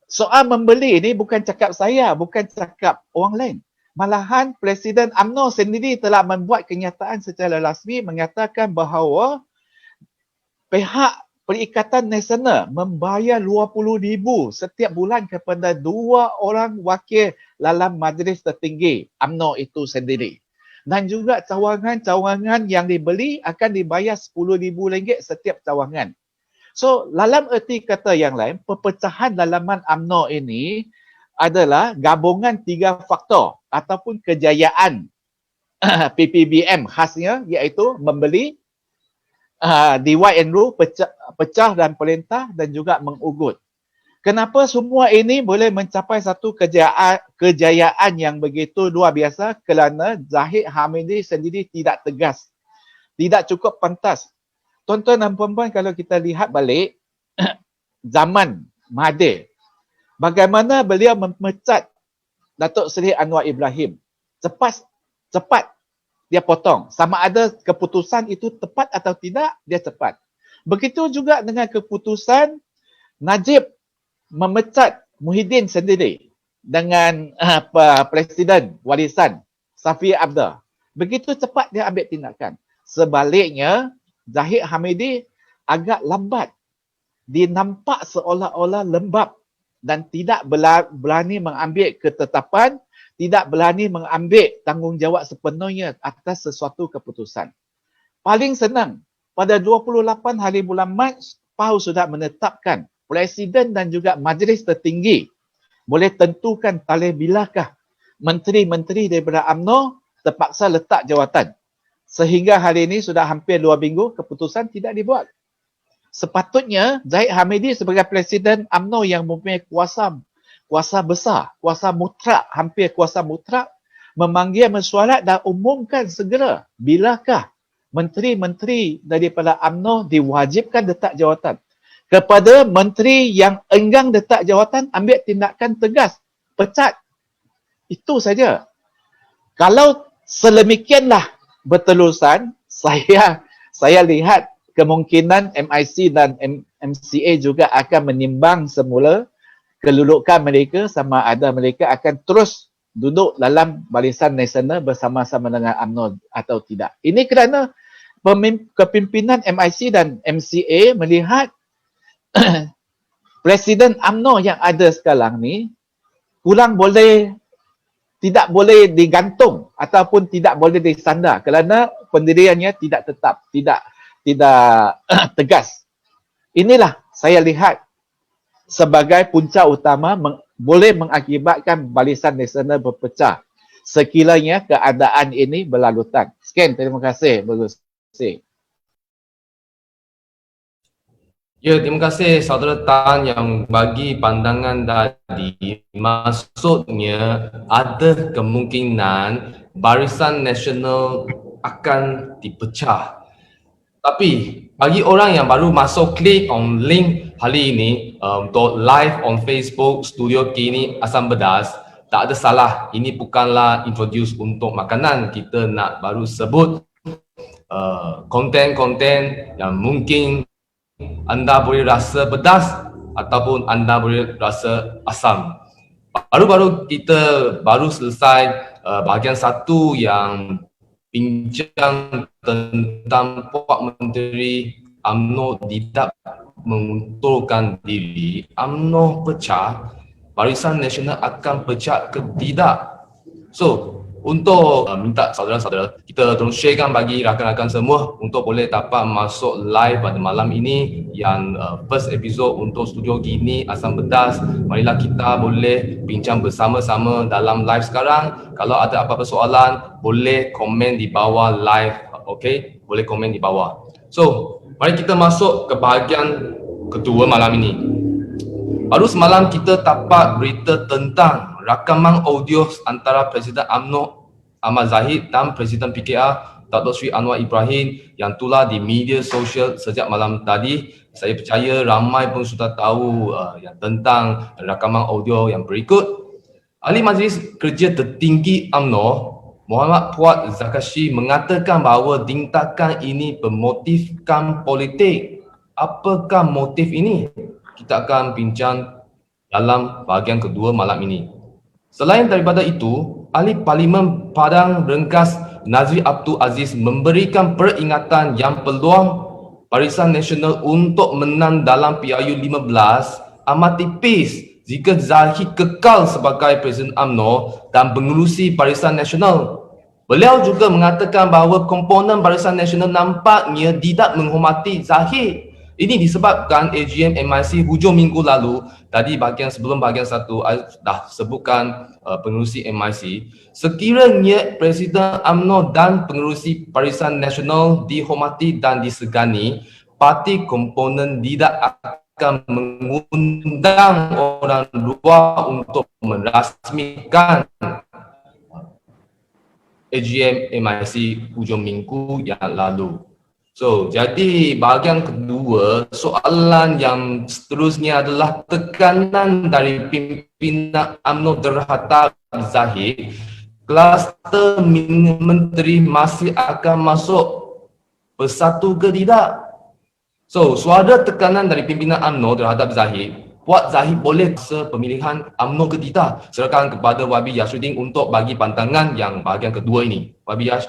Soal membeli ini bukan cakap saya, bukan cakap orang lain. Malahan Presiden UMNO sendiri telah membuat kenyataan secara rasmi mengatakan bahawa pihak Perikatan Nasional membayar 20,000 setiap bulan kepada 2 orang wakil dalam Majlis Tertinggi UMNO itu sendiri. Dan juga cawangan-cawangan yang dibeli akan dibayar RM10,000 setiap cawangan. So, dalam erti kata yang lain, perpecahan dalaman UMNO ini adalah gabungan 3 faktor ataupun kejayaan PPBM khasnya, iaitu membeli, divide and rule, pecah dan perintah, dan juga mengugut. Kenapa semua ini boleh mencapai satu kejayaan yang begitu luar biasa? Kerana Zahid Hamidi sendiri tidak tegas, tidak cukup pantas. Tuan-tuan dan puan-puan, kalau kita lihat balik zaman Mahathir, bagaimana beliau memecat Datuk Seri Anwar Ibrahim. Cepat dia potong. Sama ada keputusan itu tepat atau tidak, dia cepat. Begitu juga dengan keputusan Najib memecat Muhyiddin sendiri dengan Presiden Warisan Safi Abdah. Begitu cepat dia ambil tindakan. Sebaliknya, Zahid Hamidi agak lambat. Dia nampak seolah-olah lembab dan tidak berani mengambil ketetapan, tidak berani mengambil tanggungjawab sepenuhnya atas sesuatu keputusan. Paling senang, pada 28 hari bulan Mac, PAU sudah menetapkan Presiden dan juga Majlis Tertinggi boleh tentukan tarikh bilakah menteri-menteri daripada UMNO terpaksa letak jawatan. Sehingga hari ini sudah hampir 2 minggu keputusan tidak dibuat. Sepatutnya Zahid Hamidi sebagai Presiden UMNO yang mempunyai kuasa besar, kuasa mutlak, hampir kuasa mutlak, memanggil mesyuarat dan umumkan segera bilakah menteri-menteri daripada UMNO diwajibkan letak jawatan. Kepada menteri yang enggan letak jawatan, ambil tindakan tegas, pecat. Itu saja. Kalau sedemikianlah berterusan, saya lihat kemungkinan MIC dan MCA juga akan menimbang semula kedudukan mereka sama ada mereka akan terus duduk dalam barisan nasional bersama-sama dengan UMNO atau tidak. Ini kerana kepimpinan MIC dan MCA melihat Presiden UMNO yang ada sekarang ni tidak boleh digantung ataupun tidak boleh disandar kerana pendiriannya tidak tetap, tidak tegas. Inilah saya lihat sebagai punca utama boleh mengakibatkan barisan nasional berpecah sekiranya keadaan ini berlalutan. Sekian, terima kasih. Bagus. Ya, terima kasih Saudara Tan yang bagi pandangan tadi. Maksudnya ada kemungkinan barisan nasional akan dipecah. Tapi bagi orang yang baru masuk klik on link hari ini untuk live on Facebook Studio Kini Asam Pedas, tak ada salah. Ini bukanlah introduce untuk makanan. Kita nak baru sebut konten-konten yang mungkin anda boleh rasa pedas ataupun anda boleh rasa asam. Baru-baru kita baru selesai bahagian satu yang bincang tentang Puak Menteri UMNO tidak mengunturkan diri. UMNO pecah, Barisan Nasional akan pecah ke tidak. So, untuk minta saudara-saudara, kita terus sharekan bagi rakan-rakan semua untuk boleh dapat masuk live pada malam ini yang first episode untuk Studio Gini Asam Pedas. Marilah kita boleh bincang bersama-sama dalam live sekarang. Kalau ada apa-apa soalan, boleh komen di bawah live, okay? Boleh komen di bawah. So, mari kita masuk ke bahagian kedua malam ini. Baru semalam kita dapat berita tentang rakaman audio antara Presiden UMNO Ahmad Zahid dan Presiden PKR Dato' Sri Anwar Ibrahim yang tular di media sosial sejak malam tadi. Saya percaya ramai pun sudah tahu yang tentang rakaman audio yang berikut. Ahli Majlis Kerja Tertinggi UMNO Muhammad Fuad Zakashi mengatakan bahawa tindakan ini bermotifkan politik. Apakah motif ini? Kita akan bincang dalam bahagian kedua malam ini. Selain daripada itu, Ahli Parlimen Padang Rengkas Nazri Abdul Aziz memberikan peringatan yang peluang Barisan Nasional untuk menang dalam PRU 15 amat tipis jika Zahid kekal sebagai Presiden UMNO dan pengerusi Barisan Nasional. Beliau juga mengatakan bahawa komponen Barisan Nasional nampaknya tidak menghormati Zahid. Ini disebabkan AGM MIC hujung minggu lalu, tadi sebelum bahagian satu dah sebutkan pengerusi MIC, sekiranya Presiden UMNO dan pengerusi Barisan Nasional dihormati dan disegani, parti komponen tidak akan mengundang orang luar untuk merasmikan AGM MIC hujung minggu yang lalu. So, jadi bahagian kedua, soalan yang seterusnya adalah tekanan dari pimpinan UMNO terhadap Zahid. Kluster menteri masih akan masuk bersatu ke tidak? So, suara tekanan dari pimpinan UMNO terhadap Zahid, Puak Zahid boleh pemilihan UMNO ke tidak? Serahkan kepada Wabi Yasruddin untuk bagi pandangan yang bahagian kedua ini. Wabi Yas.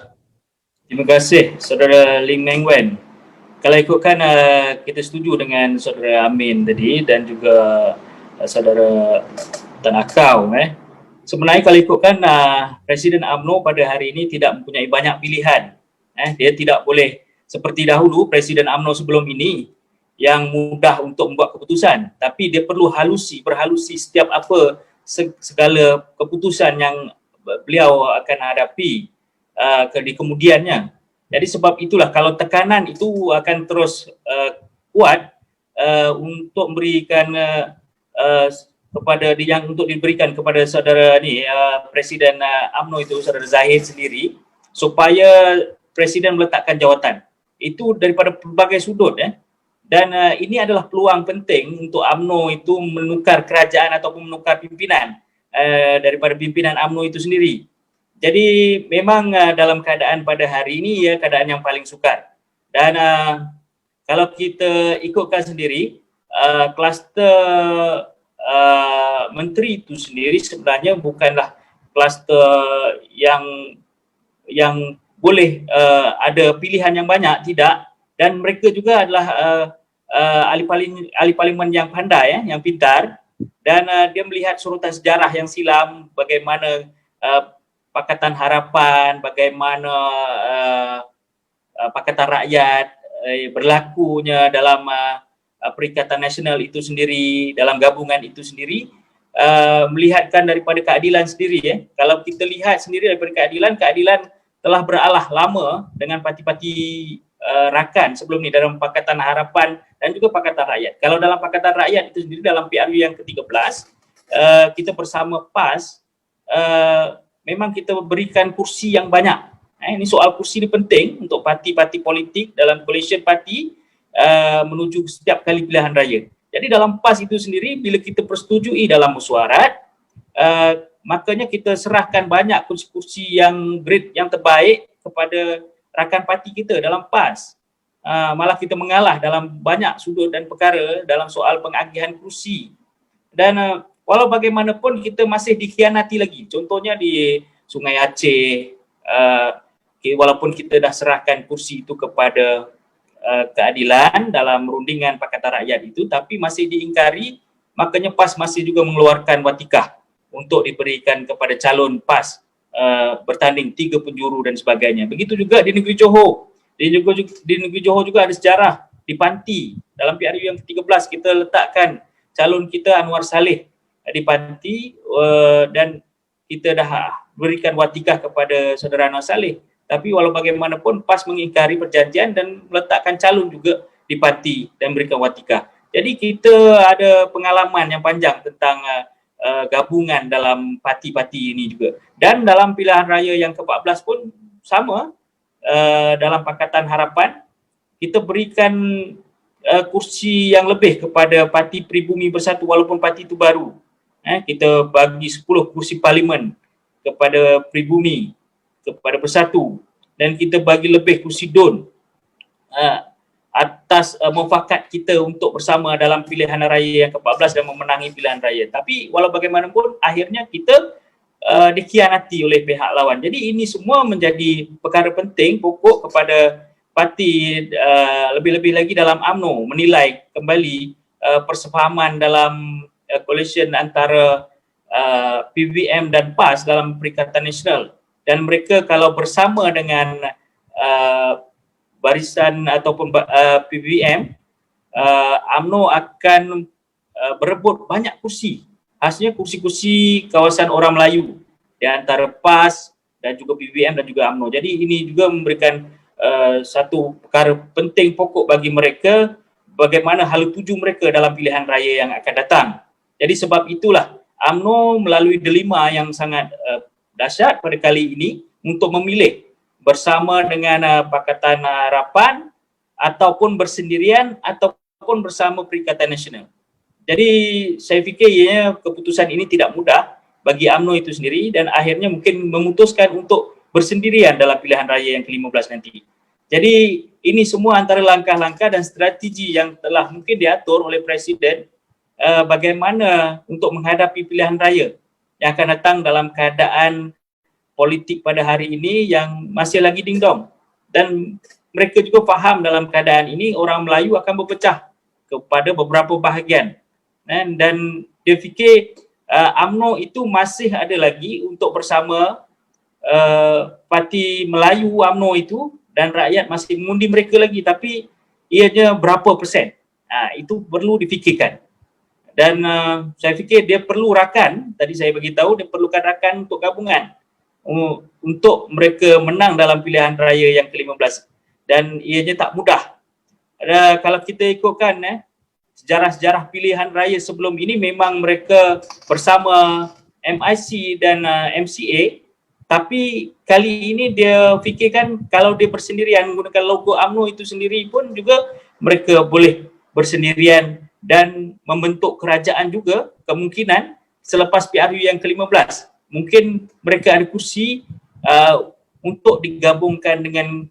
Terima kasih Saudara Lim Meng Wen. Kalau ikutkan kita setuju dengan Saudara Amin tadi dan juga Saudara Tan Akau. Sebenarnya kalau ikutkan Presiden UMNO pada hari ini tidak mempunyai banyak pilihan. Dia tidak boleh seperti dahulu Presiden UMNO sebelum ini yang mudah untuk membuat keputusan, tapi dia perlu berhalusi setiap apa segala keputusan yang beliau akan hadapi di kemudiannya. Jadi sebab itulah kalau tekanan itu akan terus kuat untuk memberikan untuk diberikan kepada saudara ni Presiden UMNO itu, saudara Zahid sendiri, supaya Presiden meletakkan jawatan itu daripada pelbagai sudut dan ini adalah peluang penting untuk UMNO itu menukar kerajaan ataupun menukar pimpinan daripada pimpinan UMNO itu sendiri. Jadi memang dalam keadaan pada hari ini keadaan yang paling sukar. Dan kalau kita ikutkan sendiri kluster menteri itu sendiri sebenarnya bukanlah kluster yang boleh ada pilihan yang banyak, tidak. Dan mereka juga adalah ahli parlimen yang pandai, yang pintar, dan dia melihat surutan sejarah yang silam, bagaimana Pakatan Harapan, bagaimana Pakatan Rakyat berlakunya dalam Perikatan Nasional itu sendiri, dalam gabungan itu sendiri, melihatkan daripada keadilan sendiri. Kalau kita lihat sendiri daripada keadilan telah beralah lama dengan parti-parti rakan sebelum ni dalam Pakatan Harapan dan juga Pakatan Rakyat. Kalau dalam Pakatan Rakyat itu sendiri dalam PRU yang ke-13, kita bersama PAS memang kita berikan kursi yang banyak. Ini soal kursi ini penting untuk parti-parti politik dalam coalition parti menuju setiap kali pilihan raya. Jadi dalam PAS itu sendiri, bila kita persetujui dalam mesyuarat, makanya kita serahkan banyak kursi-kursi yang grade yang terbaik kepada rakan parti kita dalam PAS. Malah kita mengalah dalam banyak sudut dan perkara dalam soal pengagihan kursi. Dan walau bagaimanapun kita masih dikhianati lagi. Contohnya di Sungai Aceh, walaupun kita dah serahkan kursi itu kepada keadilan dalam rundingan Pakatan Rakyat itu, tapi masih diingkari, makanya PAS masih juga mengeluarkan watikah untuk diberikan kepada calon PAS bertanding 3 penjuru dan sebagainya. Begitu juga di negeri Johor. Di negeri Johor juga ada sejarah di Panti. Dalam PRU yang ke-13 kita letakkan calon kita Anwar Saleh di Panti dan kita dah berikan watikah kepada saudara Anwar Saleh. Tapi walau bagaimanapun PAS mengingkari perjanjian dan meletakkan calon juga di Panti dan berikan watikah. Jadi kita ada pengalaman yang panjang tentang gabungan dalam parti-parti ini juga. Dan dalam pilihan raya yang ke-14 pun sama, dalam Pakatan Harapan kita berikan kursi yang lebih kepada Parti Pribumi Bersatu walaupun parti itu baru. Kita bagi 10 kursi parlimen kepada Pribumi, kepada Bersatu, dan kita bagi lebih kursi DUN atas mufakat kita untuk bersama dalam pilihan raya yang ke-14 dan memenangi pilihan raya. Tapi walau bagaimanapun akhirnya kita dikhianati oleh pihak lawan. Jadi ini semua menjadi perkara penting pokok kepada parti, lebih-lebih lagi dalam UMNO menilai kembali persefahaman dalam coalition antara PVM dan PAS dalam Perikatan Nasional. Dan mereka kalau bersama dengan barisan ataupun PVM, UMNO akan berebut banyak kursi. Hasilnya kursi-kursi kawasan orang Melayu di antara PAS dan juga PVM dan juga UMNO. Jadi ini juga memberikan satu perkara penting pokok bagi mereka bagaimana hala tuju mereka dalam pilihan raya yang akan datang. Jadi sebab itulah UMNO melalui dilema yang sangat dahsyat pada kali ini untuk memilih bersama dengan Pakatan Harapan ataupun bersendirian ataupun bersama Perikatan Nasional. Jadi saya fikir keputusan ini tidak mudah bagi UMNO itu sendiri dan akhirnya mungkin memutuskan untuk bersendirian dalam pilihan raya yang ke-15 nanti. Jadi ini semua antara langkah-langkah dan strategi yang telah mungkin diatur oleh Presiden bagaimana untuk menghadapi pilihan raya yang akan datang dalam keadaan politik pada hari ini yang masih lagi dingdong. Dan mereka juga faham dalam keadaan ini orang Melayu akan berpecah kepada beberapa bahagian. Dan dia fikir UMNO itu masih ada lagi untuk bersama parti Melayu UMNO itu dan rakyat masih mengundi mereka lagi, tapi ianya berapa persen. Itu perlu difikirkan. Dan saya fikir dia perlu rakan, tadi saya beritahu dia perlukan rakan untuk gabungan untuk mereka menang dalam pilihan raya yang ke-15, dan ianya tak mudah. Kalau kita ikutkan sejarah-sejarah pilihan raya sebelum ini, memang mereka bersama MIC dan MCA, tapi kali ini dia fikirkan kalau dia bersendirian menggunakan logo UMNO itu sendiri pun juga mereka boleh bersendirian dan membentuk kerajaan juga kemungkinan selepas PRU yang ke-15. Mungkin mereka ada kursi untuk digabungkan dengan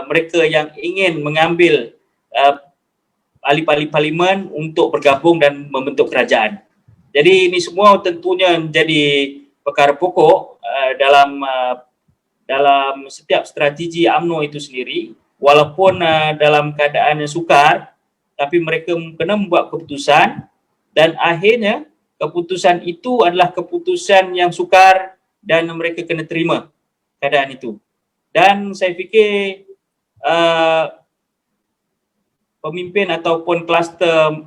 mereka yang ingin mengambil ahli-ahli parlimen untuk bergabung dan membentuk kerajaan. Jadi ini semua tentunya menjadi perkara pokok dalam setiap strategi UMNO itu sendiri. Walaupun dalam keadaan yang sukar, tapi mereka kena membuat keputusan, dan akhirnya keputusan itu adalah keputusan yang sukar dan mereka kena terima keadaan itu. Dan saya fikir pemimpin ataupun kluster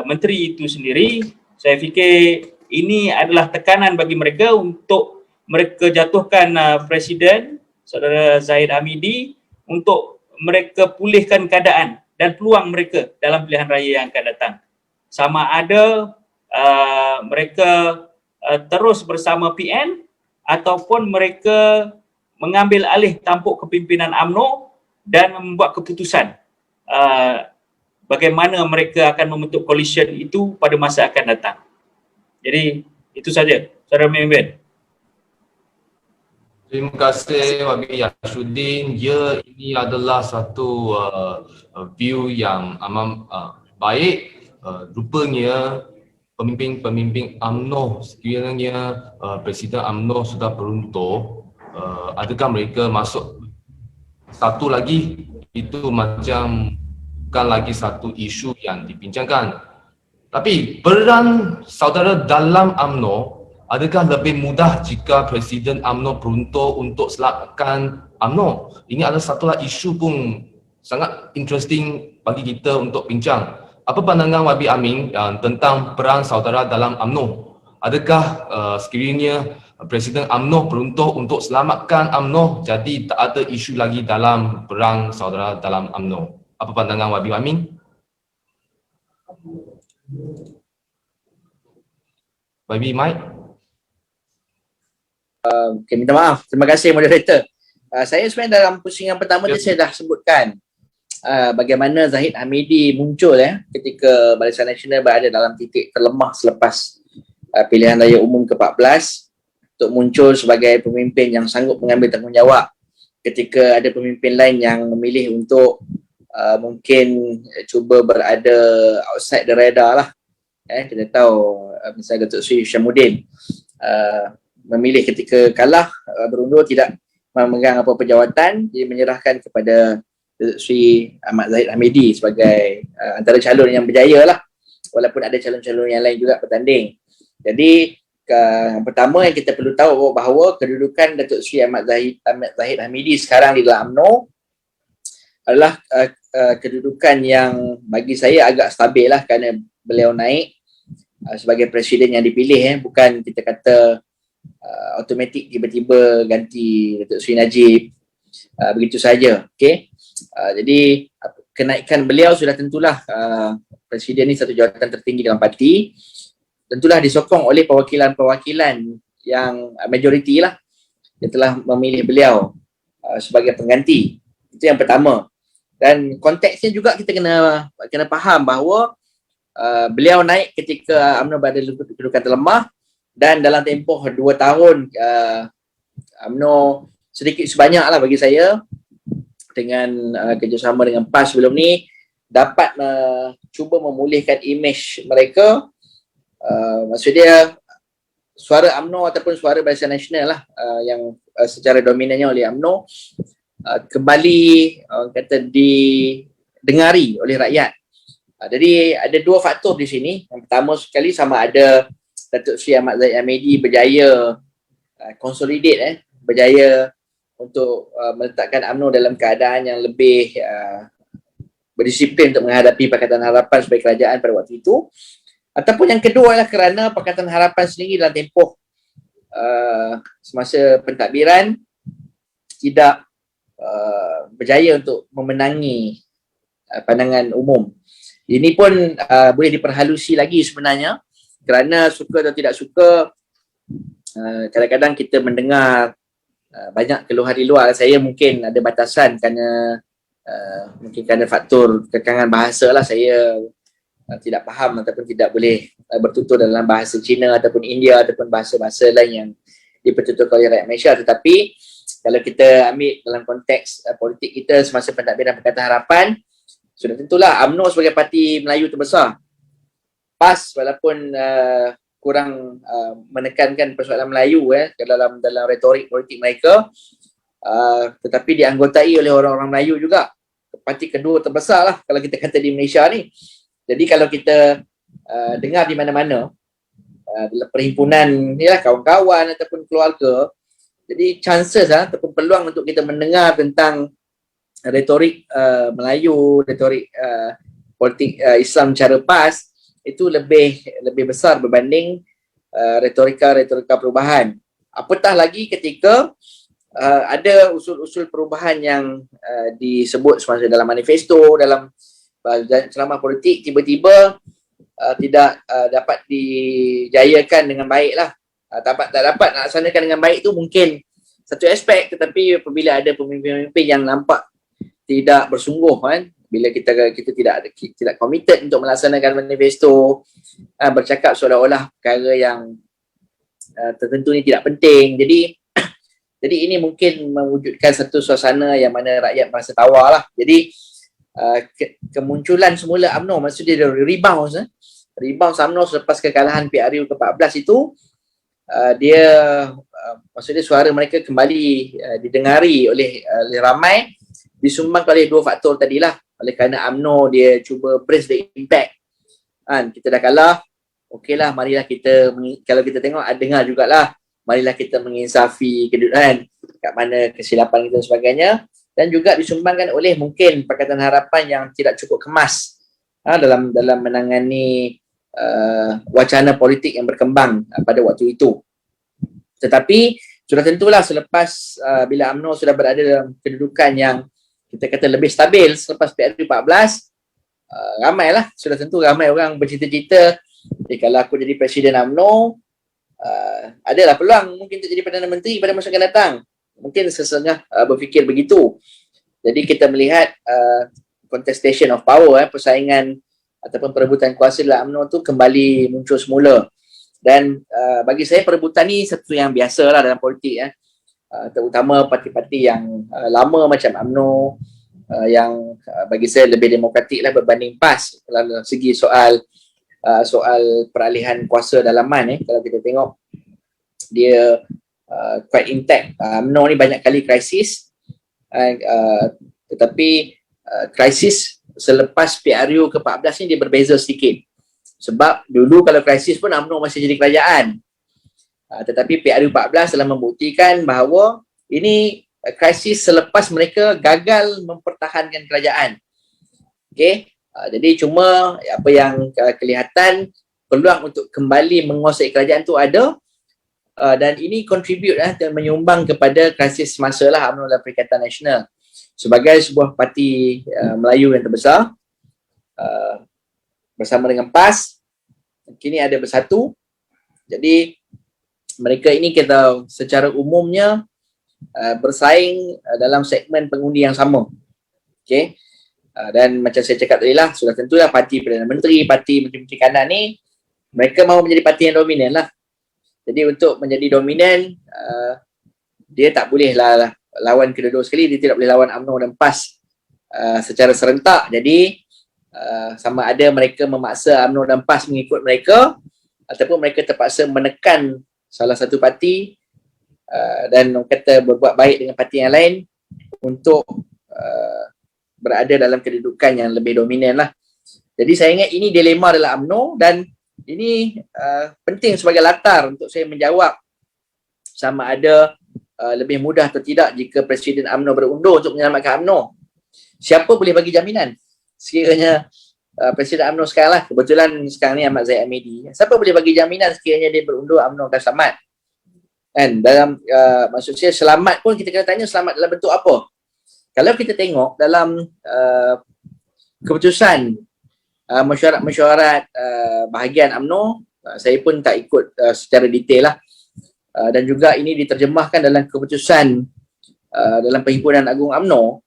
menteri itu sendiri, saya fikir ini adalah tekanan bagi mereka untuk mereka jatuhkan Presiden Saudara Zahid Hamidi untuk mereka pulihkan keadaan dan peluang mereka dalam pilihan raya yang akan datang. Sama ada mereka terus bersama PN ataupun mereka mengambil alih tampuk kepimpinan UMNO dan membuat keputusan bagaimana mereka akan membentuk coalition itu pada masa akan datang. Jadi itu saja, Saudara Memimpin. Terima kasih Wabi Yashuddin. Ya, ini adalah satu view yang amat baik. Rupanya pemimpin-pemimpin UMNO sekiranya Presiden UMNO sudah beruntung, adakah mereka masuk satu lagi, itu macam bukan lagi satu isu yang dibincangkan. Tapi peran saudara dalam UMNO, adakah lebih mudah jika Presiden UMNO beruntung untuk selamatkan UMNO? Ini adalah satulah isu pun sangat interesting bagi kita untuk bincang. Apa pandangan Wabi Amin tentang peran saudara dalam UMNO? Adakah sekiranya Presiden UMNO beruntung untuk selamatkan UMNO, jadi tak ada isu lagi dalam perang saudara dalam UMNO? Apa pandangan Wabi Amin? Wabi Mike? Okay, minta maaf. Terima kasih moderator. Saya sebenarnya dalam pusingan pertama tadi saya dah sebutkan bagaimana Zahid Hamidi muncul ketika Barisan Nasional berada dalam titik terlemah selepas pilihan raya umum ke-14, untuk muncul sebagai pemimpin yang sanggup mengambil tanggungjawab ketika ada pemimpin lain yang memilih untuk mungkin cuba berada outside the radar lah. Kita tahu misalnya Datuk Seri Syamuddin memilih ketika kalah berundur tidak memegang apa-apa jawatan, dia menyerahkan kepada Datuk Seri Ahmad Zahid Hamidi sebagai antara calon yang berjaya lah, walaupun ada calon-calon yang lain juga bertanding. Jadi yang pertama yang kita perlu tahu bahawa kedudukan Datuk Seri Ahmad Zahid Hamidi sekarang di dalam UMNO adalah kedudukan yang bagi saya agak stabil lah, kerana beliau naik sebagai presiden yang dipilih, bukan kita kata automatik tiba-tiba ganti Datuk Seri Najib begitu saja. Okey. Jadi kenaikan beliau sudah tentulah presiden ni satu jawatan tertinggi dalam parti, tentulah disokong oleh perwakilan-perwakilan yang majoriti lah yang telah memilih beliau sebagai pengganti. Itu yang pertama. Dan konteksnya juga kita kena faham bahawa beliau naik ketika UMNO berada dalam kedudukan terlemah, dan dalam tempoh 2 tahun UMNO sedikit sebanyak lah bagi saya dengan kerjasama dengan PAS sebelum ni dapat cuba memulihkan imej mereka. Maksud dia suara UMNO ataupun suara Barisan Nasional lah yang secara dominannya oleh UMNO kembali kata didengari oleh rakyat. Jadi ada 2 faktor di sini. Yang pertama sekali, sama ada Datuk Seri Ahmad Zahid Hamidi berjaya consolidate berjaya untuk meletakkan UMNO dalam keadaan yang lebih berdisiplin untuk menghadapi Pakatan Harapan sebagai kerajaan pada waktu itu. Ataupun yang kedua adalah kerana Pakatan Harapan sendiri dalam tempoh semasa pentadbiran tidak berjaya untuk memenangi pandangan umum. Ini pun boleh diperhalusi lagi sebenarnya, kerana suka atau tidak suka, kadang-kadang kita mendengar banyak keluhan di luar. Saya mungkin ada batasan kerana mungkin kerana faktor kekangan bahasa lah, saya tidak faham ataupun tidak boleh bertutur dalam bahasa Cina ataupun India ataupun bahasa-bahasa lain yang dipertuturkan oleh rakyat Malaysia. Tetapi kalau kita ambil dalam konteks politik kita semasa pentadbiran Pakatan Harapan, sudah tentulah UMNO sebagai parti Melayu terbesar, PAS walaupun kurang menekankan persoalan Melayu dalam retorik politik mereka, tetapi dianggotai oleh orang-orang Melayu juga. Parti kedua terbesar lah kalau kita kata di Malaysia ni. Jadi kalau kita dengar di mana-mana dalam perhimpunan ni lah, kawan-kawan ataupun keluarga, jadi chances ataupun peluang untuk kita mendengar tentang retorik Melayu, retorik politik Islam secara PAS itu lebih besar berbanding retorika perubahan. Apatah lagi ketika ada usul-usul perubahan yang disebut semasa dalam manifesto, dalam ceramah politik, tiba-tiba tidak dapat dijayakan dengan baik lah. Tak dapat nak laksanakan dengan baik tu mungkin satu aspek, tetapi apabila ada pemimpin-pemimpin yang nampak tidak bersungguh bila kita tidak committed untuk melaksanakan manifesto, bercakap seolah-olah perkara yang tertentu ni tidak penting. Jadi ini mungkin mewujudkan satu suasana yang mana rakyat merasa tawar lah. Jadi kemunculan semula UMNO, maksudnya dia rebound UMNO selepas kekalahan PRU ke-14 itu, dia maksudnya suara mereka kembali didengari oleh ramai, disumbangkan oleh dua faktor tadilah. Oleh kerana UMNO dia cuba brace the impact, kita dah kalah, okeylah, marilah kita, kalau kita tengok dengar jugalah, marilah kita menginsafi kat mana kesilapan kita dan sebagainya. Dan juga disumbangkan oleh mungkin Pakatan Harapan yang tidak cukup kemas dalam menangani wacana politik yang berkembang pada waktu itu. Tetapi sudah tentulah selepas bila UMNO sudah berada dalam kedudukan yang kita kata lebih stabil selepas PRU 14, ramailah, sudah tentu ramai orang bercita-cita, kalau aku jadi Presiden UMNO, adalah peluang mungkin untuk jadi Perdana Menteri pada masa akan datang. Mungkin sesengah berfikir begitu. Jadi kita melihat contestation of power, persaingan ataupun perebutan kuasa dalam UMNO tu kembali muncul semula. Dan bagi saya perebutan ni satu yang biasa lah dalam politik, terutama parti-parti yang lama macam UMNO, yang bagi saya lebih demokratik lah berbanding PAS dalam segi soal peralihan kuasa dalaman. Kalau kita tengok dia quite intact. UMNO ni banyak kali krisis, tetapi krisis selepas PRU ke-14 ni dia berbeza sedikit. Sebab dulu kalau krisis pun UMNO masih jadi kerajaan, tetapi PRU 14 telah membuktikan bahawa ini krisis selepas mereka gagal mempertahankan kerajaan. Jadi cuma apa yang kelihatan peluang untuk kembali menguasai kerajaan tu ada, dan ini contribute dan menyumbang kepada krisis semasa lah UMNO dalam Perikatan Nasional sebagai sebuah parti Melayu yang terbesar, bersama dengan PAS kini ada bersatu. Jadi mereka ini kita secara umumnya bersaing dalam segmen pengundi yang sama. Dan macam saya cakap tadi lah, sudah tentulah parti Perdana Menteri, parti Menteri Kanan ni, mereka mahu menjadi parti yang dominan lah. Jadi untuk menjadi dominan, dia tak boleh lah lawan kedua-dua sekali, dia tidak boleh lawan UMNO dan PAS secara serentak. Jadi sama ada mereka memaksa UMNO dan PAS mengikut mereka, ataupun mereka terpaksa menekan salah satu parti dan kata berbuat baik dengan parti yang lain untuk berada dalam kedudukan yang lebih dominan lah. Jadi saya ingat ini dilema dalam UMNO, dan ini penting sebagai latar untuk saya menjawab sama ada lebih mudah atau tidak jika Presiden UMNO berundur untuk menyelamatkan UMNO. Siapa boleh bagi jaminan? sekiranya Presiden UMNO sekarang lah, kebetulan sekarang ni Ahmad Zahid Hamidi, siapa boleh bagi jaminan sekiranya dia berundur UMNO akan selamat? Kan dalam maksud saya selamat pun kita kena tanya selamat dalam bentuk apa. Kalau kita tengok dalam keputusan mesyuarat bahagian UMNO, saya pun tak ikut secara detail lah, dan juga ini diterjemahkan dalam keputusan dalam Perhimpunan Agung UMNO.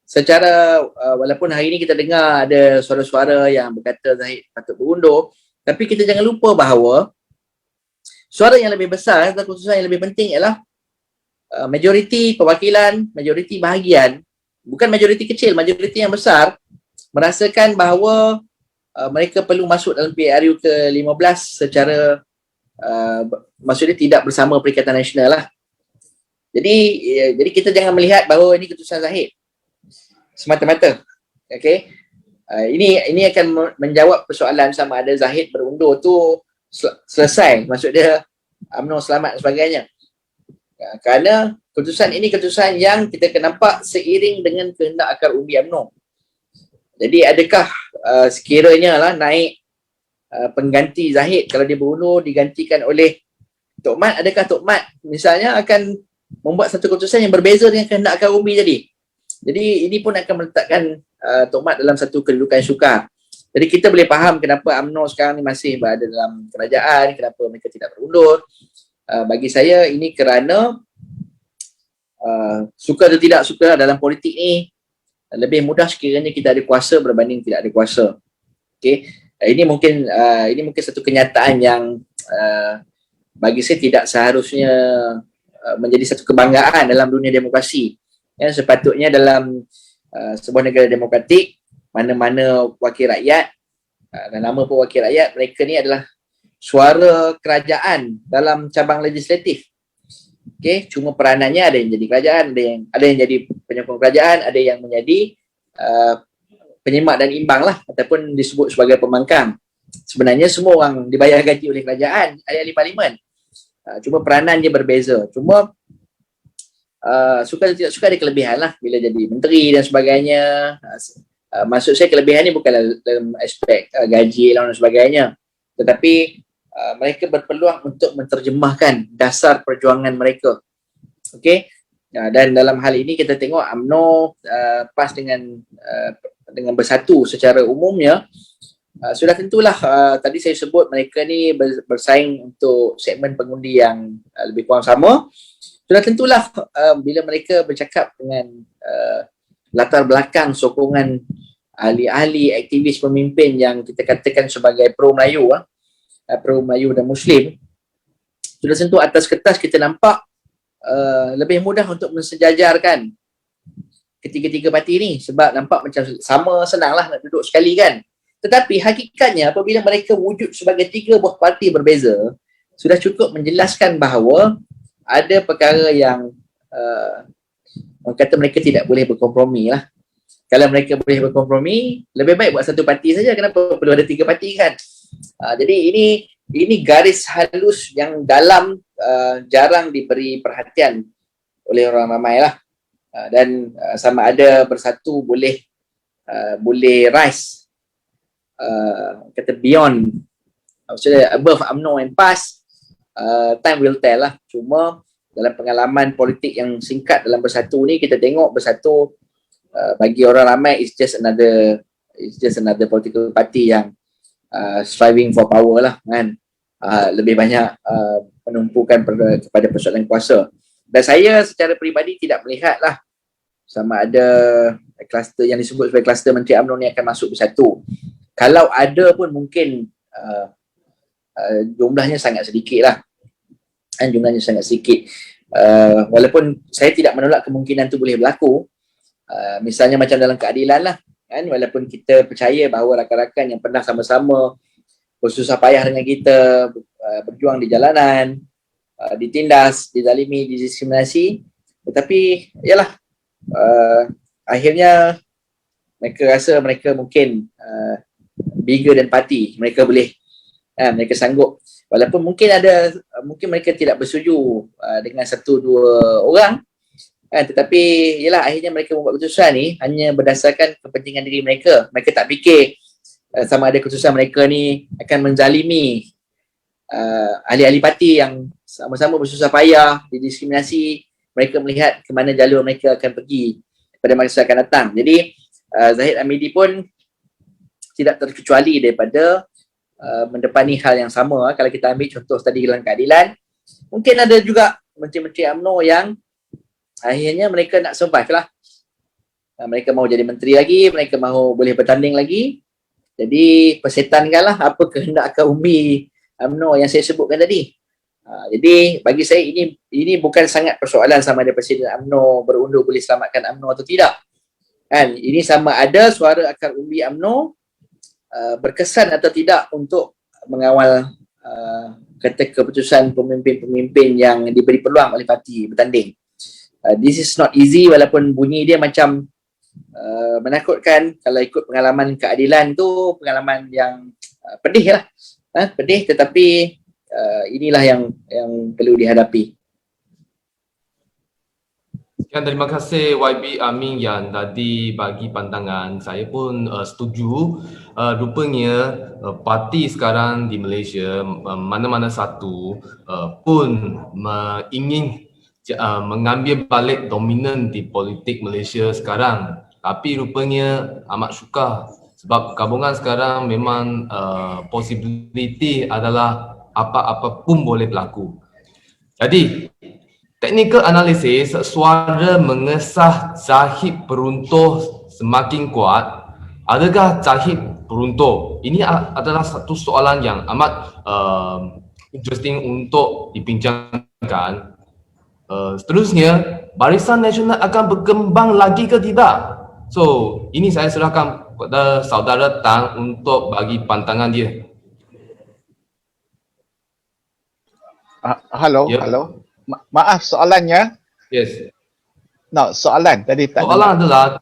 Secara walaupun hari ini kita dengar ada suara-suara yang berkata Zahid patut berundur, tapi kita jangan lupa bahawa suara yang lebih besar atau keputusan yang lebih penting ialah majoriti perwakilan, majoriti bahagian, bukan majoriti kecil, majoriti yang besar merasakan bahawa mereka perlu masuk dalam PRU ke-15 secara maksudnya tidak bersama Perikatan Nasional lah. Jadi kita jangan melihat bahawa ini keputusan Zahid semata-mata. Okay, ini akan menjawab persoalan sama ada Zahid berundur tu selesai, maksud dia UMNO selamat dan sebagainya. Kerana keputusan ini keputusan yang kita akan nampak seiring dengan kehendak akar umbi UMNO. Jadi adakah sekiranya lah naik pengganti Zahid, kalau dia berundur digantikan oleh Tok Mat, adakah Tok Mat misalnya akan membuat satu keputusan yang berbeza dengan kehendak akar umbi tadi? Jadi ini pun akan meletakkan Tok Mat dalam satu kedudukan sukar. Jadi kita boleh faham kenapa UMNO sekarang ni masih berada dalam kerajaan, kenapa mereka tidak berundur. Bagi saya ini kerana suka atau tidak suka dalam politik ni lebih mudah sekiranya kita ada kuasa berbanding tidak ada kuasa. Okay. Ini mungkin satu kenyataan yang bagi saya tidak seharusnya menjadi satu kebanggaan dalam dunia demokrasi. Ya, sepatutnya dalam sebuah negara demokratik, mana-mana wakil rakyat, dan nama pun wakil rakyat, mereka ni adalah suara kerajaan dalam cabang legislatif. Okay, cuma peranannya ada yang jadi kerajaan, ada yang jadi penyokong kerajaan, ada yang menjadi penyemak dan imbang lah, ataupun disebut sebagai pembangkang. Sebenarnya semua orang dibayar gaji oleh kerajaan, ahli parlimen. Cuma peranan dia berbeza. Cuma suka atau tidak suka ada kelebihan lah bila jadi menteri dan sebagainya. Maksud saya kelebihan ni bukan dalam aspek gaji dan sebagainya, tetapi mereka berpeluang untuk menterjemahkan dasar perjuangan mereka. Okey, dan dalam hal ini kita tengok UMNO PAS dengan bersatu secara umumnya, sudah tentulah tadi saya sebut mereka ni bersaing untuk segmen pengundi yang lebih kurang sama. Sudah tentulah bila mereka bercakap dengan latar belakang sokongan ahli-ahli aktivis pemimpin yang kita katakan sebagai pro-Melayu, pro-Melayu dan Muslim, sudah tentu atas kertas kita nampak lebih mudah untuk mensejajarkan ketiga-tiga parti ni, sebab nampak macam sama, senang lah nak duduk sekali kan. Tetapi hakikatnya apabila mereka wujud sebagai tiga buah parti berbeza, sudah cukup menjelaskan bahawa ada perkara yang orang kata mereka tidak boleh berkompromi lah. Kalau mereka boleh berkompromi, lebih baik buat satu parti saja. Kenapa perlu ada tiga parti kan? Jadi ini garis halus yang dalam jarang diberi perhatian oleh orang ramai lah. Dan sama ada bersatu boleh rise kata beyond, maksudnya above UMNO and PAS. Time will tell lah. Cuma dalam pengalaman politik yang singkat dalam bersatu ni, kita tengok bersatu bagi orang ramai it's just another political party yang striving for power lah kan. Lebih banyak penumpukan kepada persoalan kuasa. Dan saya secara peribadi tidak melihat lah sama ada kluster yang disebut sebagai kluster Menteri UMNO ni akan masuk bersatu. Kalau ada pun mungkin jumlahnya sangat sedikit lah. Jumlahnya sangat sedikit. Walaupun saya tidak menolak kemungkinan tu boleh berlaku. Misalnya macam dalam keadilan lah kan, walaupun kita percaya bahawa rakan-rakan yang pernah sama-sama bersusah payah dengan kita, berjuang di jalanan, ditindas, dizalimi, didiskriminasi, tetapi yalah, akhirnya mereka rasa mereka mungkin bigger than party, mereka boleh, mereka sanggup, walaupun mungkin mereka tidak bersetuju dengan satu dua orang, Tetapi yalah, akhirnya mereka membuat keputusan ni hanya berdasarkan kepentingan diri mereka. Mereka tak fikir sama ada keputusan mereka ni akan menzalimi ahli-ahli parti yang sama-sama bersusah payah, didiskriminasi. Mereka melihat ke mana jalur mereka akan pergi pada masa akan datang. Jadi Zahid Hamidi pun tidak terkecuali daripada mendepani hal yang sama. Kalau kita ambil contoh tadi dalam keadilan, mungkin ada juga menteri-menteri UMNO yang akhirnya mereka nak survive lah. Mereka mahu jadi menteri lagi, mereka mahu boleh bertanding lagi. Jadi persetankanlah apa kehendak akar umbi UMNO yang saya sebutkan tadi. Jadi bagi saya ini bukan sangat persoalan sama ada Presiden UMNO berundur boleh selamatkan UMNO atau tidak. Kan? Ini sama ada suara akar umbi UMNO berkesan atau tidak untuk mengawal kata keputusan pemimpin-pemimpin yang diberi peluang oleh parti bertanding. This is not easy, walaupun bunyi dia macam menakutkan. Kalau ikut pengalaman keadilan tu pengalaman yang pedih lah. Pedih, tetapi inilah yang perlu dihadapi. Sekian, terima kasih YB Amin yang tadi bagi pandangan. Saya pun setuju. Rupanya parti sekarang di Malaysia mana-mana satu pun ingin mengambil balik dominan di politik Malaysia sekarang. Tapi rupanya amat sukar sebab gabungan sekarang memang possibility adalah apa-apa pun boleh berlaku. Jadi technical analysis, suara mengesah Zahid beruntuh semakin kuat. Adakah Zahid beruntuh? Ini adalah satu soalan yang amat interesting untuk dibincangkan. Seterusnya, Barisan Nasional akan berkembang lagi ke tidak? So, ini saya serahkan kepada saudara Tang untuk bagi pandangan dia. Halo, Ya. halo. Maaf soalannya. Yes. No, soalan tadi tak Soalan adalah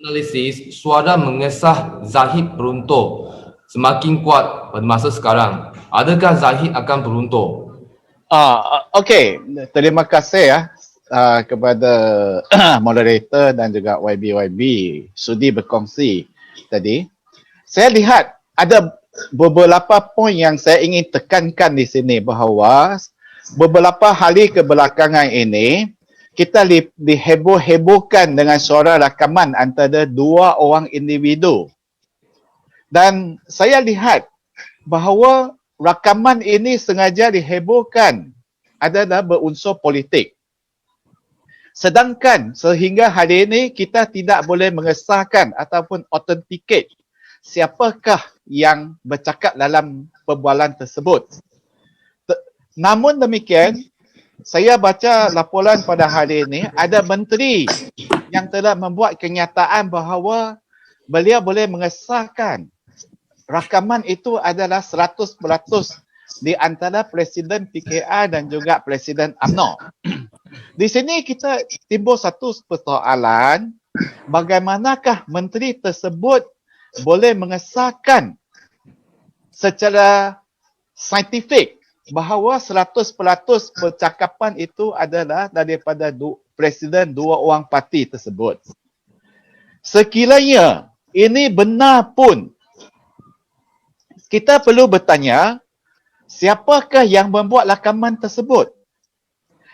analisis suara mengesah Zahid beruntuh semakin kuat pada masa sekarang. Adakah Zahid akan beruntuh? Okey. Terima kasih kepada moderator dan juga YB sudi berkongsi tadi. Saya lihat ada beberapa poin yang saya ingin tekankan di sini, bahawa beberapa hari kebelakangan ini kita diheboh-hebohkan dengan suara rakaman antara dua orang individu. Dan saya lihat bahawa rakaman ini sengaja dihebohkan adalah berunsur politik. Sedangkan sehingga hari ini kita tidak boleh mengesahkan ataupun authenticate siapakah yang bercakap dalam perbualan tersebut. Namun demikian, saya baca laporan pada hari ini, ada menteri yang telah membuat kenyataan bahawa beliau boleh mengesahkan rakaman itu adalah 100% di antara Presiden PKR dan juga Presiden UMNO. Di sini kita timbul satu persoalan, bagaimanakah menteri tersebut boleh mengesahkan secara saintifik bahawa 100% percakapan itu adalah daripada presiden dua orang parti tersebut. Sekiranya ini benar pun, kita perlu bertanya, siapakah yang membuat rakaman tersebut?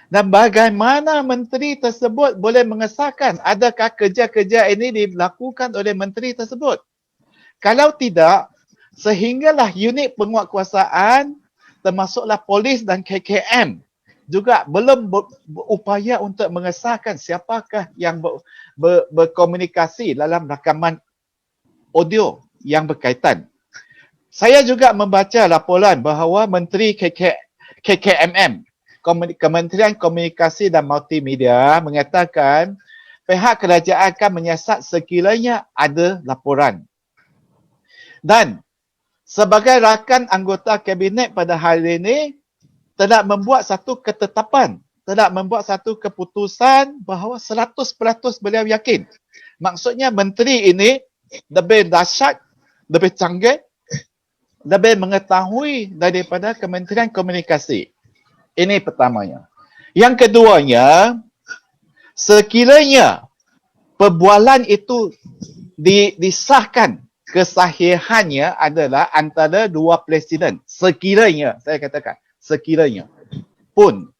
Dan bagaimana menteri tersebut boleh mengesahkan? Adakah kerja-kerja ini dilakukan oleh menteri tersebut? Kalau tidak, sehinggalah unit penguatkuasaan termasuklah polis dan KKM juga belum berupaya untuk mengesahkan siapakah yang berkomunikasi dalam rakaman audio yang berkaitan. Saya juga membaca laporan bahawa Menteri KKMM, Kementerian Komunikasi dan Multimedia, mengatakan pihak kerajaan akan menyiasat sekiranya ada laporan. Dan sebagai rakan anggota kabinet pada hari ini, telah membuat satu ketetapan, telah membuat satu keputusan bahawa 100% beliau yakin. Maksudnya menteri ini lebih dahsyat, lebih canggih, lebih mengetahui daripada Kementerian Komunikasi. Ini pertamanya. Yang keduanya, Sekiranya perbualan itu disahkan, kesahihannya adalah antara dua presiden. Sekiranya, saya katakan, sekiranya pun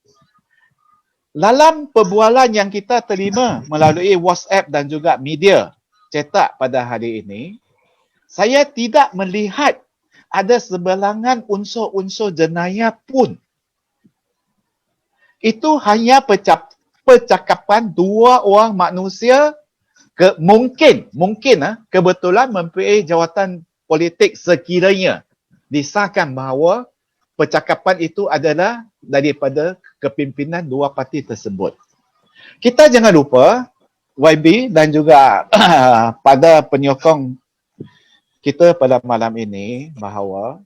dalam perbualan yang kita terima melalui WhatsApp dan juga media cetak pada hari ini, saya tidak melihat ada sebelangan unsur-unsur jenayah pun. Itu hanya percakapan dua orang manusia mungkin kebetulan mempunyai jawatan politik sekiranya disahkan bahawa percakapan itu adalah daripada kepimpinan dua parti tersebut. Kita jangan lupa YB dan juga pada penyokong kita pada malam ini bahawa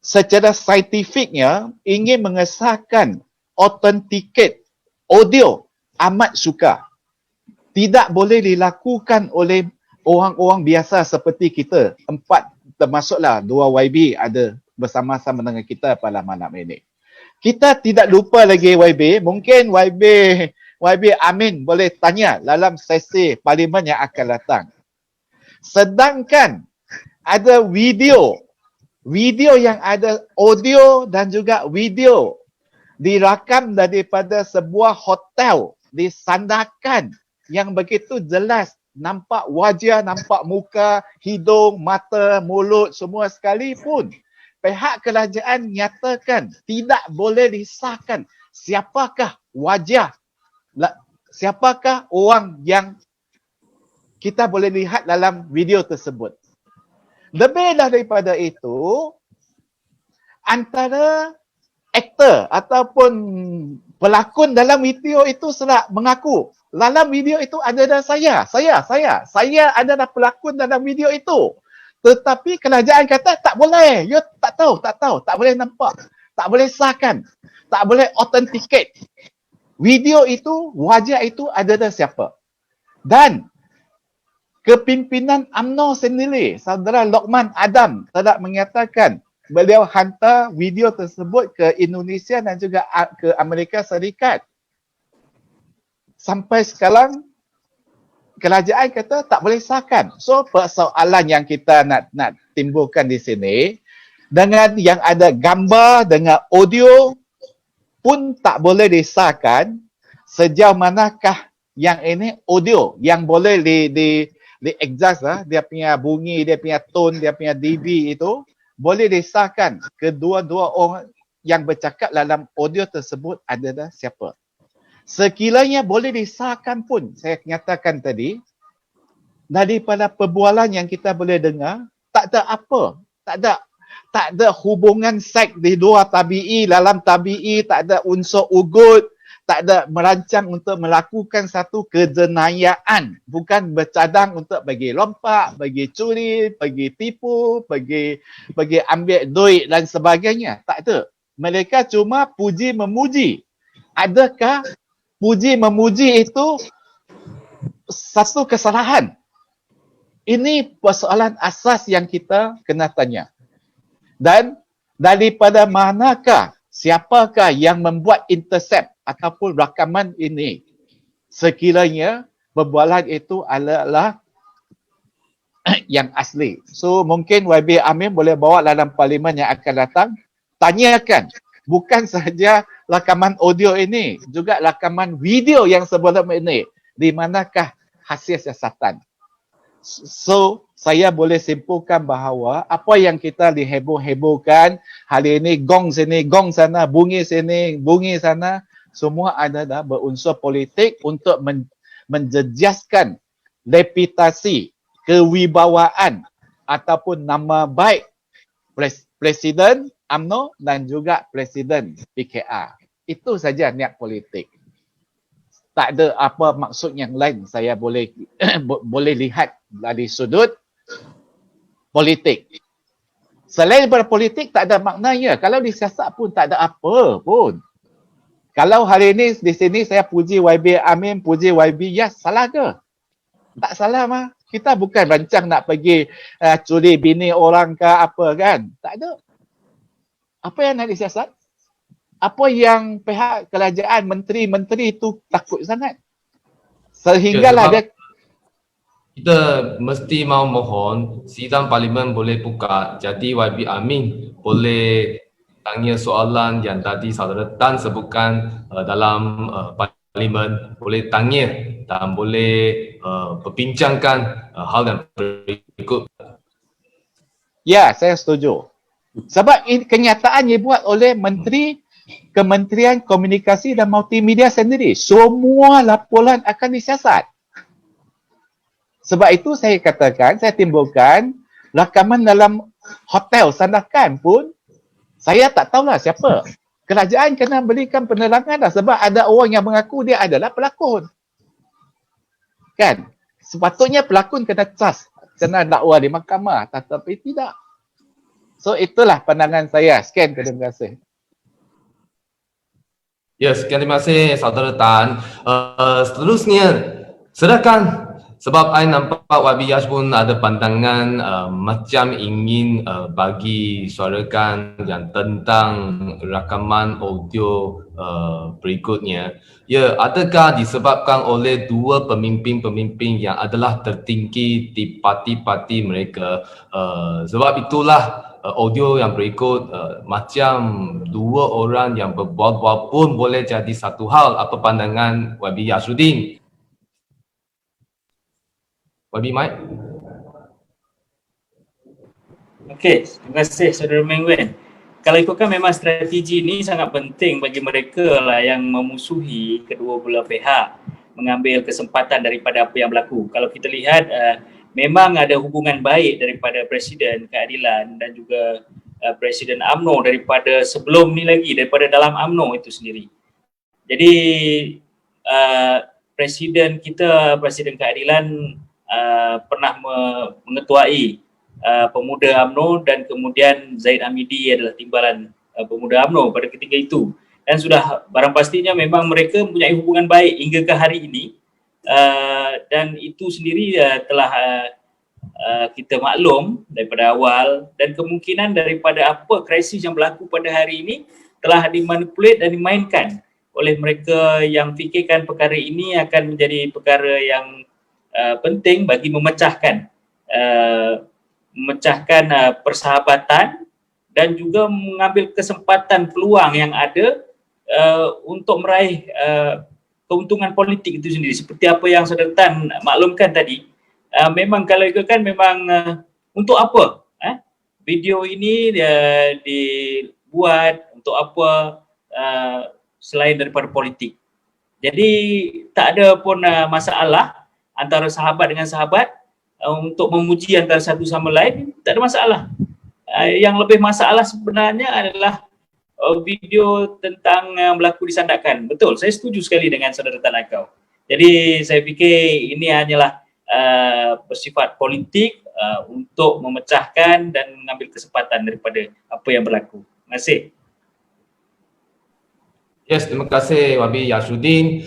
secara saintifiknya ingin mengesahkan autentiket audio amat sukar. Tidak boleh dilakukan oleh orang-orang biasa seperti kita. Empat, termasuklah dua YB ada bersama-sama dengan kita pada malam ini. Kita tidak lupa lagi YB, mungkin YB Amin boleh tanya dalam sesi parlimen yang akan datang. Sedangkan ada video yang ada audio dan juga video dirakam daripada sebuah hotel di Sandakan yang begitu jelas, nampak wajah, nampak muka, hidung, mata, mulut, semua sekalipun. Pihak kerajaan nyatakan tidak boleh disahkan siapakah wajah, siapakah orang yang kita boleh lihat dalam video tersebut. Lebih daripada itu, antara aktor ataupun pelakon dalam video itu sudah mengaku dalam video itu adalah saya adalah pelakon dalam video itu. Tetapi kerajaan kata tak boleh, you tak tahu, tak boleh nampak, tak boleh sahkan, tak boleh authenticate. Video itu, wajah itu adalah siapa. Dan kepimpinan UMNO sendiri, saudara Lokman Adam telah menyatakan beliau hantar video tersebut ke Indonesia dan juga ke Amerika Serikat. Sampai sekarang kerajaan kata tak boleh sahkan. So persoalan yang kita nak timbulkan di sini, dengan yang ada gambar dengan audio pun tak boleh disahkan, sejauh manakah yang ini audio yang boleh di adjust dia punya bunyi, dia punya tone, dia punya dB itu boleh disahkan kedua-dua orang yang bercakap dalam audio tersebut adalah siapa. Sekiranya boleh disahkan pun, saya nyatakan tadi, daripada perbualan yang kita boleh dengar, tak ada apa, tak ada hubungan seks di dua tabi'i, dalam tabi'i tak ada unsur ugut, tak ada merancang untuk melakukan satu kejenayaan, bukan bercadang untuk bagi lompak, bagi curi, bagi tipu, bagi ambil duit dan sebagainya. Tak ada. Mereka cuma puji memuji. Adakah puji memuji itu satu kesalahan? Ini persoalan asas yang kita kena tanya. Dan daripada manakah, siapakah yang membuat intercept ataupun rakaman ini? Sekiranya perbualan itu adalah yang asli. So mungkin YB Amin boleh bawa dalam parlimen yang akan datang, tanyakan bukan sahaja rakaman audio ini, juga rakaman video yang sebelum ini, di manakah hasil siasatan. So saya boleh simpulkan bahawa apa yang kita diheboh-hebohkan hari ini, gong sini, gong sana, bunyi sini, bunyi sana, semua adalah berunsur politik untuk menjejaskan reputasi, kewibawaan ataupun nama baik Presiden UMNO dan juga Presiden PKR. Itu saja niat politik. Tak ada apa maksud yang lain saya boleh lihat dari sudut politik. Selain daripada politik tak ada maknanya. Kalau disiasat pun tak ada apa pun. Kalau hari ini di sini saya puji YB Amin, puji YB Yas, salah ke? Tak salah mah. Kita bukan rancang nak pergi curi bini orang ke apa kan. Tak ada. Apa yang nak disiasat? apa yang pihak kerajaan, menteri-menteri itu takut sangat? Sehinggalah sebab dia kita mesti mau mohon sidang parlimen boleh buka, jadi YB Amin boleh tanya soalan yang tadi saudara Tan sebutkan dalam parlimen, boleh tanya dan boleh berbincangkan hal yang berikut. ya, saya setuju. Sebab ini kenyataan yang dibuat oleh Menteri Kementerian Komunikasi dan Multimedia sendiri. Semua laporan akan disiasat. Sebab itu saya katakan, saya timbulkan rakaman dalam hotel Sandakan pun, saya tak tahulah siapa. Kerajaan kena berikan penerangan dah sebab ada orang yang mengaku dia adalah pelakon. Kan? Sepatutnya pelakon kena cas, kena dakwa di mahkamah, tetapi tidak. So itulah pandangan saya. Sekian, terima kasih. Ya, sekian terima kasih saudara Tan. Seterusnya, silakan. Sebab saya nampak YB Yash pun ada pandangan macam ingin bagi suarakan yang tentang rakaman audio berikutnya. Ya, adakah disebabkan oleh dua pemimpin-pemimpin yang adalah tertinggi di parti-parti mereka? Sebab itulah audio yang berikut macam dua orang yang berbual-bual pun boleh jadi satu hal. Apa pandangan YB Yasruddin? YB Mike? Okey, terima kasih Saudara Meng Wen. Kalau ikutkan memang strategi ini sangat penting bagi mereka lah yang memusuhi kedua belah pihak mengambil kesempatan daripada apa yang berlaku. Kalau kita lihat memang ada hubungan baik daripada Presiden Keadilan dan juga Presiden UMNO daripada sebelum ni lagi, daripada dalam UMNO itu sendiri. Jadi Presiden kita, Presiden Keadilan pernah mengetuai pemuda UMNO dan kemudian Zaid Hamidi adalah timbalan pemuda UMNO pada ketika itu. Dan sudah barang pastinya memang mereka mempunyai hubungan baik hingga ke hari ini. Dan itu sendiri telah kita maklum daripada awal, dan kemungkinan daripada apa krisis yang berlaku pada hari ini telah dimanipulate dan dimainkan oleh mereka yang fikirkan perkara ini akan menjadi perkara yang penting bagi memecahkan persahabatan dan juga mengambil kesempatan peluang yang ada untuk meraih keuntungan politik itu sendiri. Seperti apa yang Saudara Tan maklumkan tadi, memang kalau ikutkan memang untuk apa video ini dibuat, untuk apa selain daripada politik. Jadi tak ada pun masalah antara sahabat dengan sahabat untuk memuji antara satu sama lain, tak ada masalah. Yang lebih masalah sebenarnya adalah video tentang yang berlaku di Sandakan. Betul, saya setuju sekali dengan Saudara Tan Akau. Jadi saya fikir ini hanyalah bersifat politik untuk memecahkan dan mengambil kesempatan daripada apa yang berlaku. Terima kasih. Yes, terima kasih YB Yasruddin.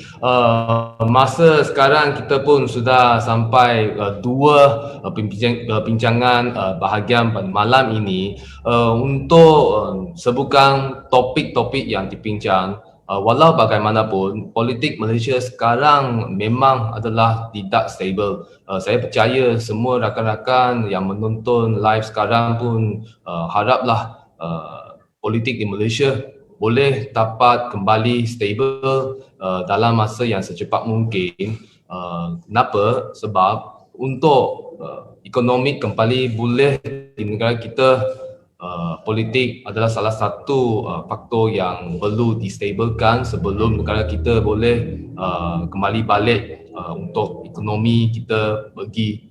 Masa sekarang kita pun sudah sampai dua perbincangan bahagian pada malam ini untuk sebutkan topik-topik yang dibincang. Walau bagaimanapun, politik Malaysia sekarang memang adalah tidak stabil. Saya percaya semua rakan-rakan yang menonton live sekarang pun haraplah politik di Malaysia boleh dapat kembali stabil dalam masa yang secepat mungkin. Kenapa? Sebab untuk ekonomi kembali boleh di negara kita, politik adalah salah satu faktor yang perlu distabilkan sebelum negara kita boleh kembali balik untuk ekonomi kita pergi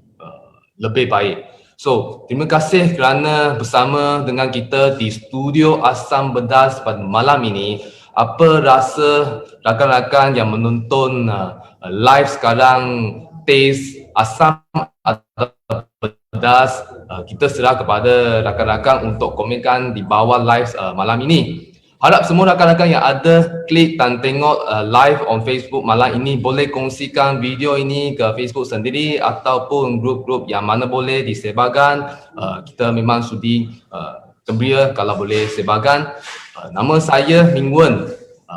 lebih baik. So, terima kasih kerana bersama dengan kita di studio Asam Bedas pada malam ini. Apa rasa rakan-rakan yang menonton live sekarang, taste asam atau pedas? Kita serah kepada rakan-rakan untuk komenkan di bawah live malam ini. Harap semua rakan-rakan yang ada klik dan tengok live on Facebook malam ini boleh kongsikan video ini ke Facebook sendiri ataupun grup-grup yang mana boleh disebarkan. Kita memang sudi gembira kalau boleh sebarkan. Nama saya Ming Wen,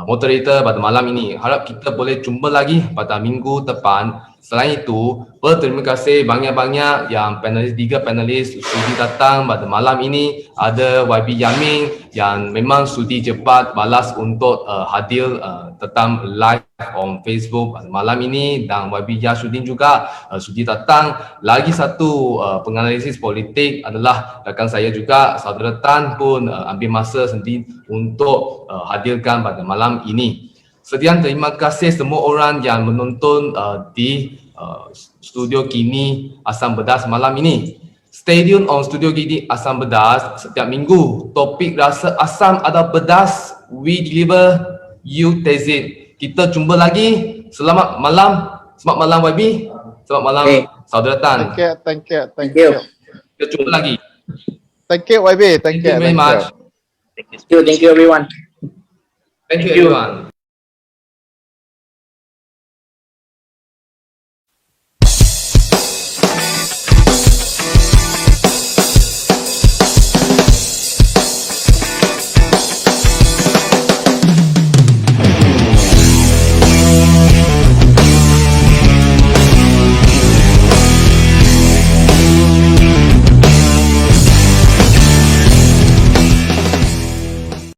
moderator pada malam ini. Harap kita boleh jumpa lagi pada minggu depan. Selain itu, berterima kasih banyak-banyak yang panelis, 3 panelis sudi datang pada malam ini. Ada YB Yamin yang memang sudi cepat balas untuk hadir tetap live on Facebook pada malam ini, dan YB Yasudin juga sudi datang. Lagi satu penganalisis politik adalah rakan saya juga, Saudara Tan pun ambil masa sendiri untuk hadirkan pada malam ini. Sekian, terima kasih semua orang yang menonton di Studio Kini Asam Bedas malam ini. Stay tune on Studio Kini Asam Bedas setiap minggu. Topik rasa asam atau pedas, we deliver, you taste it. Kita jumpa lagi. Selamat malam. Selamat malam YB. Selamat malam Saudara Tan. Thank you. Kita jumpa lagi. Thank you YB. Thank you very much. Thank you everyone. Thank you everyone.